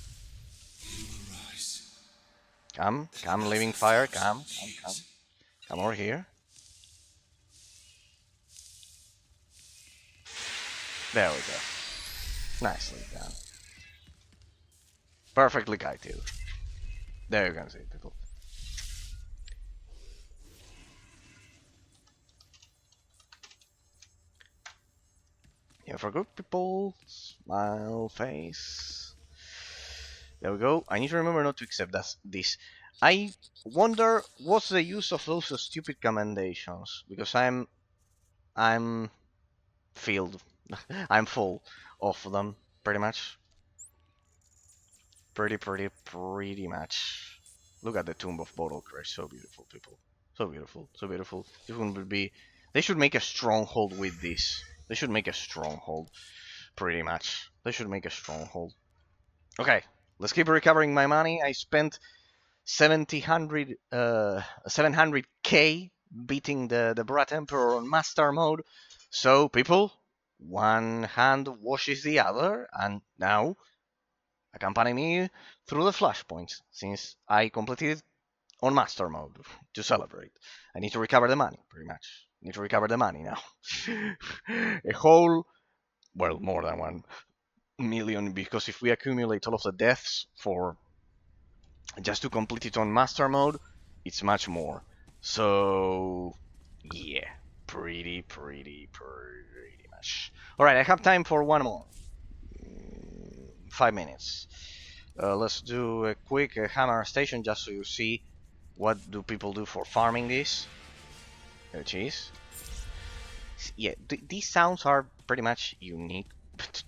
Come, living fire, come. Come over here. There we go. Nicely done. Perfectly kited. There you can see it, people. Here for good people. Smile face. There we go. I need to remember not to accept this. I wonder what's the use of those stupid commendations, because I'm filled. I'm full of them, pretty much. Pretty much. Look at the Tomb of Bottle Crash. So beautiful, people. So beautiful, so beautiful. This one would be. They should make a stronghold with this. They should make a stronghold. Pretty much. They should make a stronghold. Okay, let's keep recovering my money. I spent 700k beating the Brat Emperor on Master Mode. So, people, one hand washes the other, and now accompany me through the Flashpoints, since I completed it on Master Mode to celebrate. I need to recover the money, pretty much. I need to recover the money now. A whole, well, more than 1 million, because if we accumulate all of the deaths for just to complete it on Master Mode, it's much more. So, yeah, pretty much. Alright, I have time for one more. 5 minutes. Let's do a quick hammer station just so you see what do people do for farming this. Which is... Yeah, these sounds are pretty much unique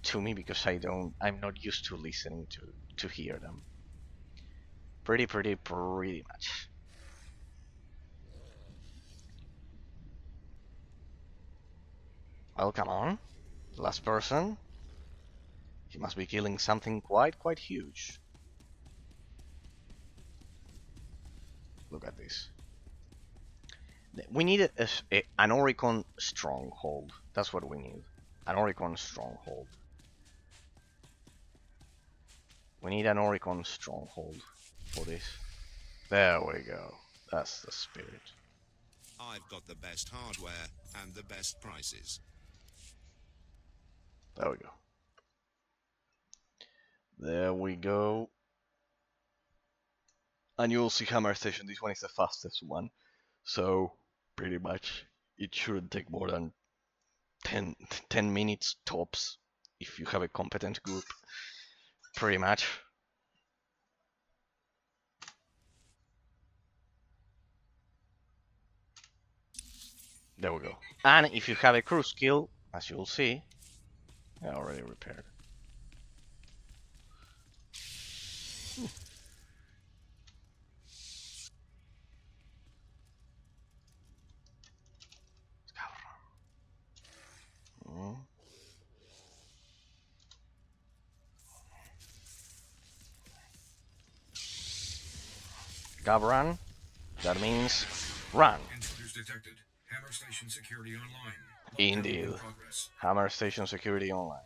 to me because I'm not used to listening to hear them. Pretty much. Well, come on. Last person. He must be killing something quite huge. Look at this. We need an Oricon stronghold. That's what we need. An Oricon stronghold. We need an Oricon stronghold for this. There we go. That's the spirit. I've got the best hardware and the best prices. There we go. There we go. And you'll see Hammer Station. This one is the fastest one. So, pretty much, it shouldn't take more than 10 minutes tops if you have a competent group. Pretty much. There we go. And if you have a crew skill, as you'll see, I already repaired. Gavran, that means run. Intruders detected. Hammer Station security online. Indeed. Hammer Station security online.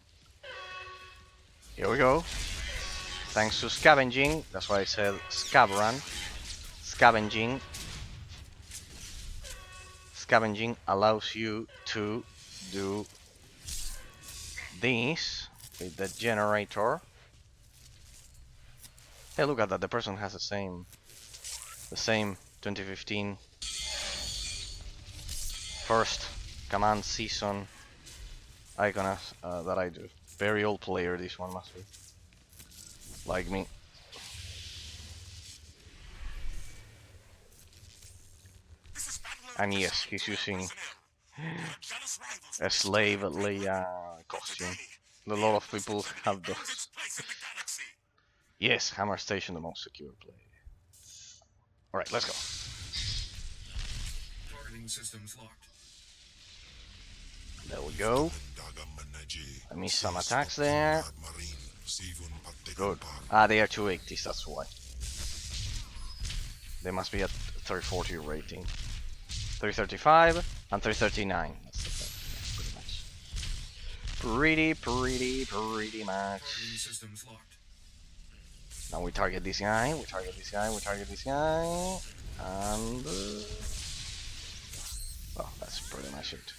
Here we go. Thanks to scavenging, that's why I said scavran. Scavenging. Scavenging allows you to do this with the generator. Hey, look at that, the person has the same 2015 first command season icon that I do. Very old player, this one must be. Like me. And yes, he's using a slave Leia costume. A lot of people have those. Yes, Hammer Station, the most secure place. Alright, let's go. Targeting systems locked. There we go. I missed some attacks there. Good. Ah, they are 280s, that's why. They must be at 340 rating. 335 and 339. That's the thing. Yeah, pretty much. Systems locked. Now we target this guy, we target this guy, we target this guy, and... well, that's pretty much it.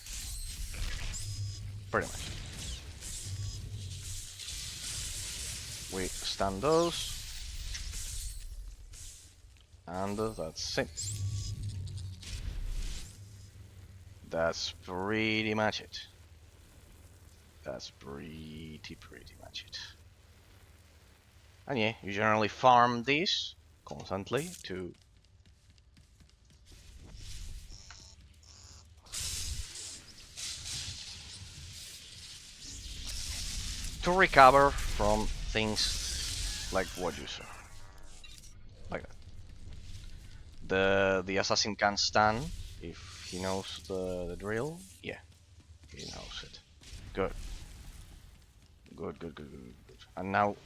Pretty much. we stun those. And that's it. That's pretty much it. That's pretty much it. And yeah, you generally farm this constantly to recover from things like what you saw. Like that. The assassin can stun if he knows the drill. Yeah, he knows it. Good. Good. And now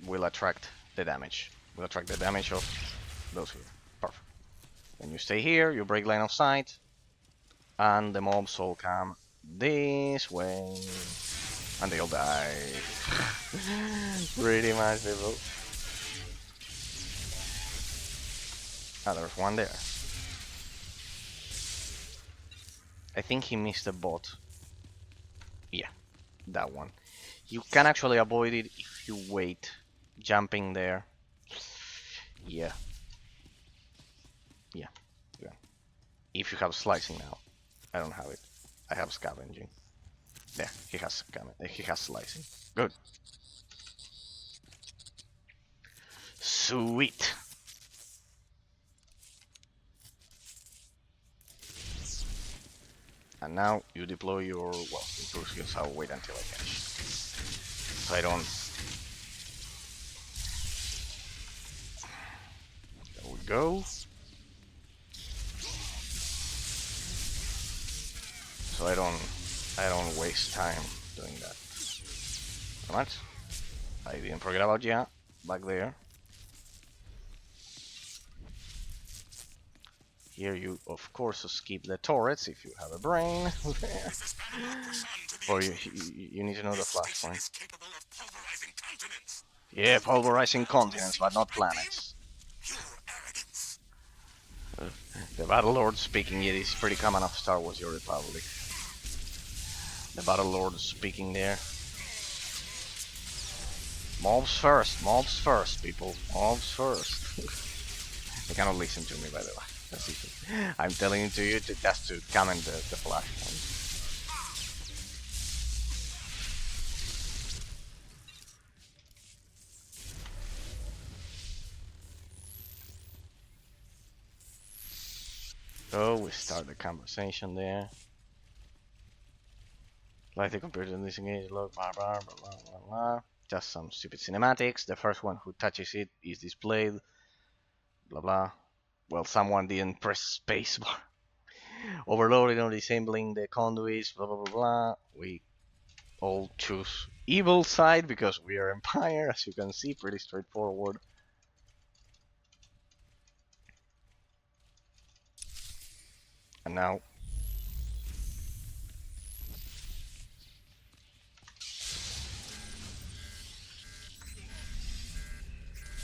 we'll attract the damage. We'll attract the damage of those here. Perfect. When you stay here, you break line of sight, and the mobs all come this way, and they all die. Pretty much, people. Ah, there's one there. I think he missed a bot. Yeah, that one. You can actually avoid it if you wait, jumping there. Yeah. If you have slicing now. I don't have it. I have scavenging. There, he has slicing. Good. Sweet. And now you deploy your, well, improve skills. I'll wait until I finish. So I don't... There we go. So I don't waste time doing that. How much? I didn't forget about ya back there. Here you of course skip the turrets if you have a brain. Or you need to know the flashpoint. Yeah, pulverizing continents, but not planets. The Battle Lord speaking it is pretty common of Star Wars Your Republic. The Battle Lord speaking there. Mobs first, people. Mobs first. They cannot listen to me, by the way. That's easy. I'm telling it to you just to comment the flashpoint. So we start the conversation there. Like the computer disengage, look, blah blah blah blah blah blah. Just some stupid cinematics. The first one who touches it is displayed. Blah blah. Well, someone didn't press spacebar. Overloading or disabling the conduits. Blah blah blah blah. We all choose evil side because we are Empire, as you can see, pretty straightforward. And now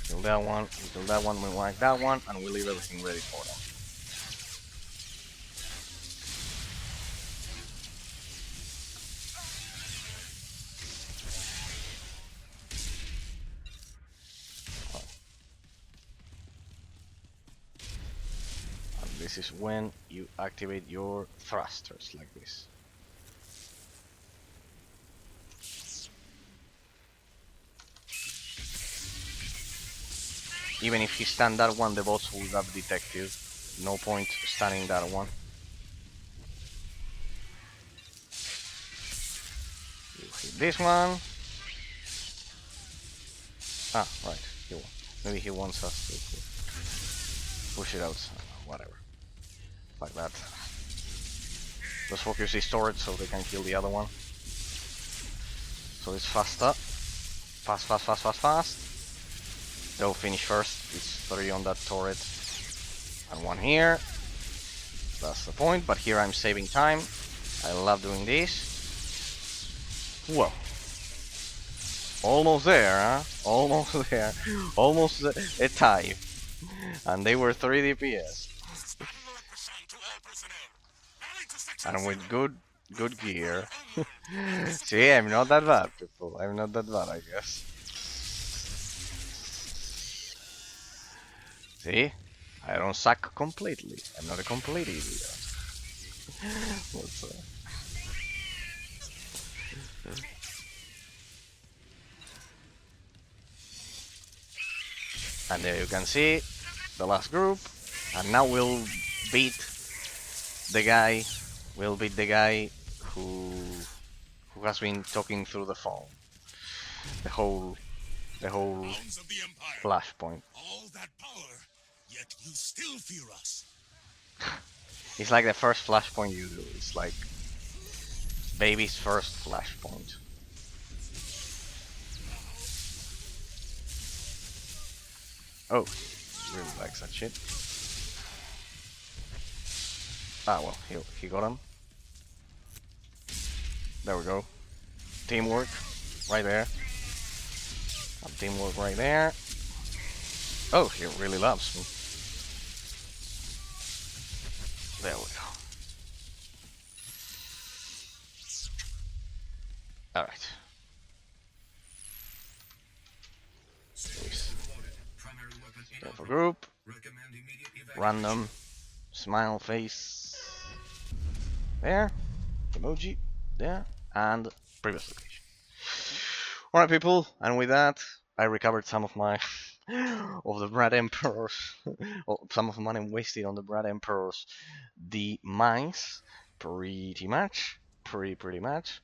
kill that one, we kill that one, we whack that one, and we leave everything ready for them. And this is when you activate your thrusters like this. Even if he stun that one, the bots will have detected. No point stunning that one. You hit this one. Ah, right. Maybe he wants us to push it out. Whatever. Like that. Just focus his turret so they can kill the other one. So it's faster. Fast. They'll finish first. It's 3 on that turret. And 1 here. That's the point, but here I'm saving time. I love doing this. Well. Almost there, huh? Almost there. Almost a tie. And they were 3 DPS. And with good gear. See, I'm not that bad, people. I'm not that bad, I guess. See? I don't suck completely. I'm not a complete idiot. What's, and there you can see the last group. And now we'll beat the guy. We'll beat the guy who has been talking through the phone. The whole Hounds of the Empire. Flashpoint. All that power, yet you still fear us. It's like the first Flashpoint you do. It's like baby's first Flashpoint. Oh, he really likes that shit. Ah, well, he got him. There we go. Teamwork, right there. Teamwork right there. Oh, he really loves me. There we go. Alright. Go for group. Random. Smile face. There. Emoji. There. And previous location. Alright, people. And with that, I recovered some of my of the Brad Emperors. Some of the money wasted on the Brad Emperors. The mines. Pretty much. Pretty much.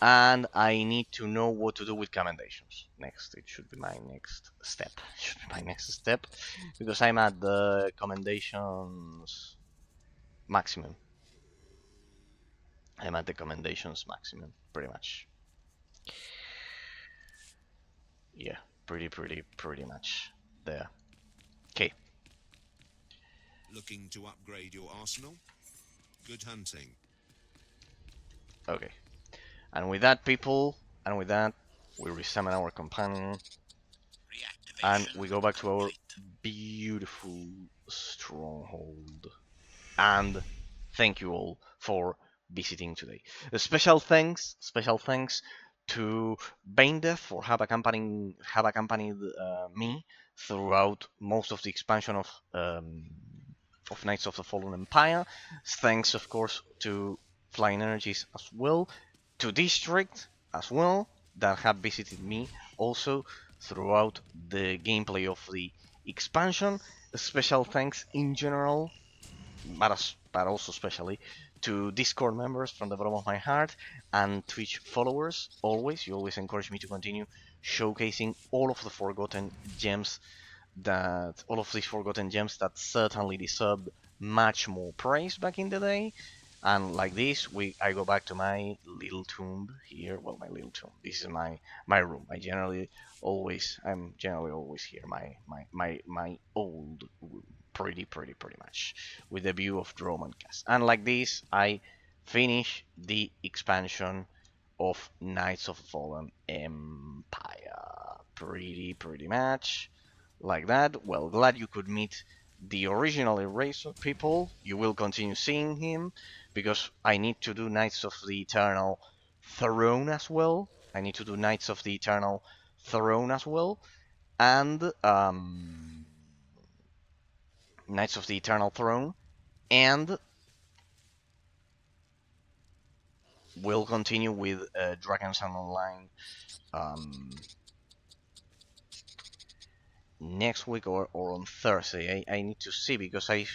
And I need to know what to do with commendations. Next, it should be my next step. Should be my next step, because I'm at the commendations maximum. I'm at the commendations maximum, pretty much. Yeah, pretty much there. Okay. Looking to upgrade your arsenal? Good hunting. Okay. And with that, people, and with that, we resummon our companion, and we go back to our beautiful stronghold. And thank you all for visiting today. A special thanks to Baindef for have accompanied me throughout most of the expansion of Knights of the Fallen Empire. Thanks, of course, to Flying Energies as well, to District as well, that have visited me also throughout the gameplay of the expansion. A special thanks in general, but also especially to Discord members from the bottom of my heart, and Twitch followers. You always encourage me to continue showcasing all of the forgotten gems that certainly deserved much more praise back in the day. And like this, I go back to my little tomb here. Well, my little tomb. This is my room. I'm generally always here. My old room. Pretty much, with the view of Roman Cast. And like this, I finish the expansion of Knights of the Fallen Empire. Pretty much like that. Well, glad you could meet the original Eraser people. You will continue seeing him, because I need to do Knights of the Eternal Throne as well. And Knights of the Eternal Throne, and we'll continue with Dragons and Online next week or on Thursday. I need to see, because I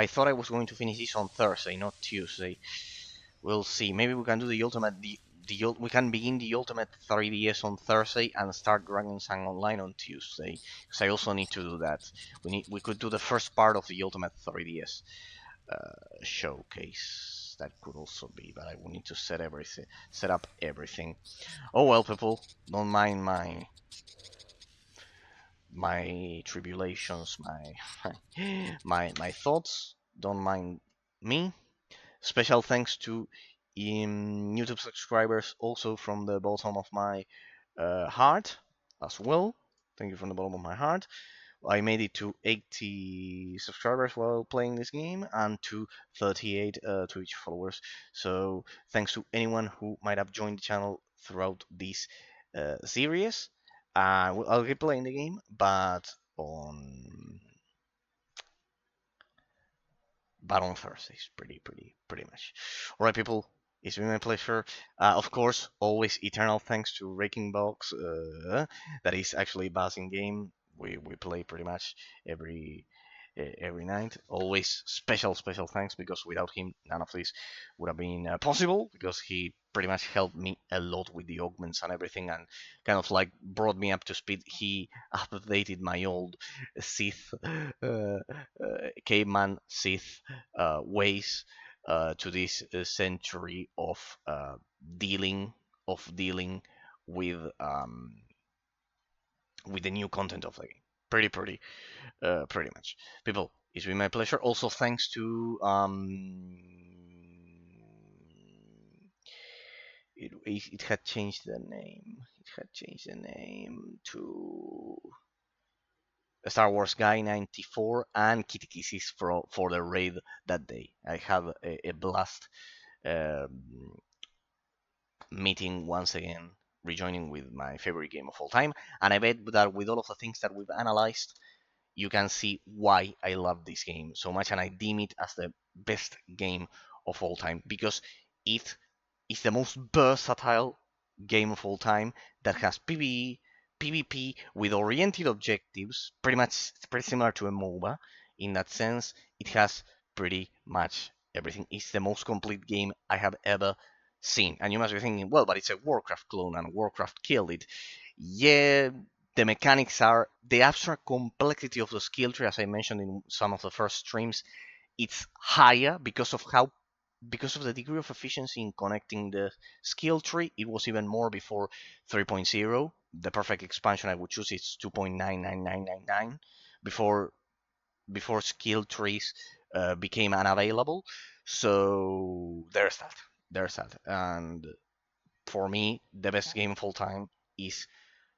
thought I was going to finish this on Thursday, not Tuesday. We'll see. Maybe we can do the ultimate we can begin the ultimate 3DS on Thursday and start Dragons and Online on Tuesday, because I also need to do that. We could do the first part of the ultimate 3DS showcase. That could also be, but I will need to set up everything. Oh well, people, don't mind my tribulations, my thoughts. Don't mind me. Special thanks to YouTube subscribers also from the bottom of my heart as well. Thank you from the bottom of my heart. I made it to 80 subscribers while playing this game, and to 38 Twitch followers. So thanks to anyone who might have joined the channel throughout this series. I'll keep playing the game, but on but on Thursdays, pretty much. All right, people, it's been my pleasure. Of course, always eternal thanks to Raking Box. That is actually buzzing game. We play pretty much every every night. Always special thanks, because without him none of this would have been possible, because he pretty much helped me a lot with the augments and everything, and kind of like brought me up to speed. He updated my old Sith caveman Sith ways to this century of dealing dealing with the new content of the game. Pretty much. People, it's been my pleasure. Also, thanks to it had changed the name. It had changed the name to Star Wars Guy 94 and Kitty Kisses for the raid that day. I had a blast um, meeting once again, rejoining with my favorite game of all time, and I bet that with all of the things that we've analyzed, you can see why I love this game so much, and I deem it as the best game of all time, because it is the most versatile game of all time that has PvE, PvP with oriented objectives, pretty similar to a MOBA in that sense. It has pretty much everything. It's the most complete game I have ever seen. And you must be thinking, well, but it's a Warcraft clone and Warcraft killed it. Yeah, the mechanics are the abstract complexity of the skill tree, as I mentioned in some of the first streams. It's higher because of the degree of efficiency in connecting the skill tree. It was even more before 3.0. The perfect expansion I would choose is 2.99999 before skill trees became unavailable. So there's that. There's that. And for me, the best game of all time is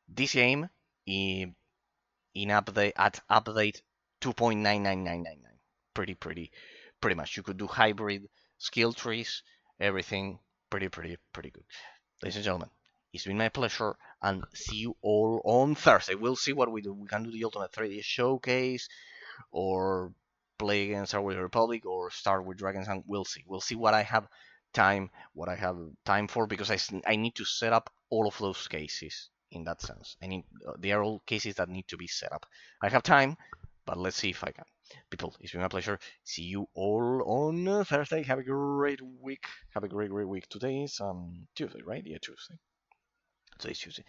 this game in update 2.99999. Pretty much. You could do hybrid skill trees, everything pretty good. Ladies and gentlemen, it's been my pleasure, and see you all on Thursday. We'll see what we do. We can do the Ultimate 3D Showcase, or play against Star Wars Republic, or start with Dragons, and we'll see. We'll see what I have time for, because I need to set up all of those cases. In that sense, they are all cases that need to be set up. I have time, but let's see if I can. People, it's been my pleasure. See you all on Thursday. Have a great week. Have a great week. Today is Tuesday, right? Yeah, Tuesday. Today's Tuesday.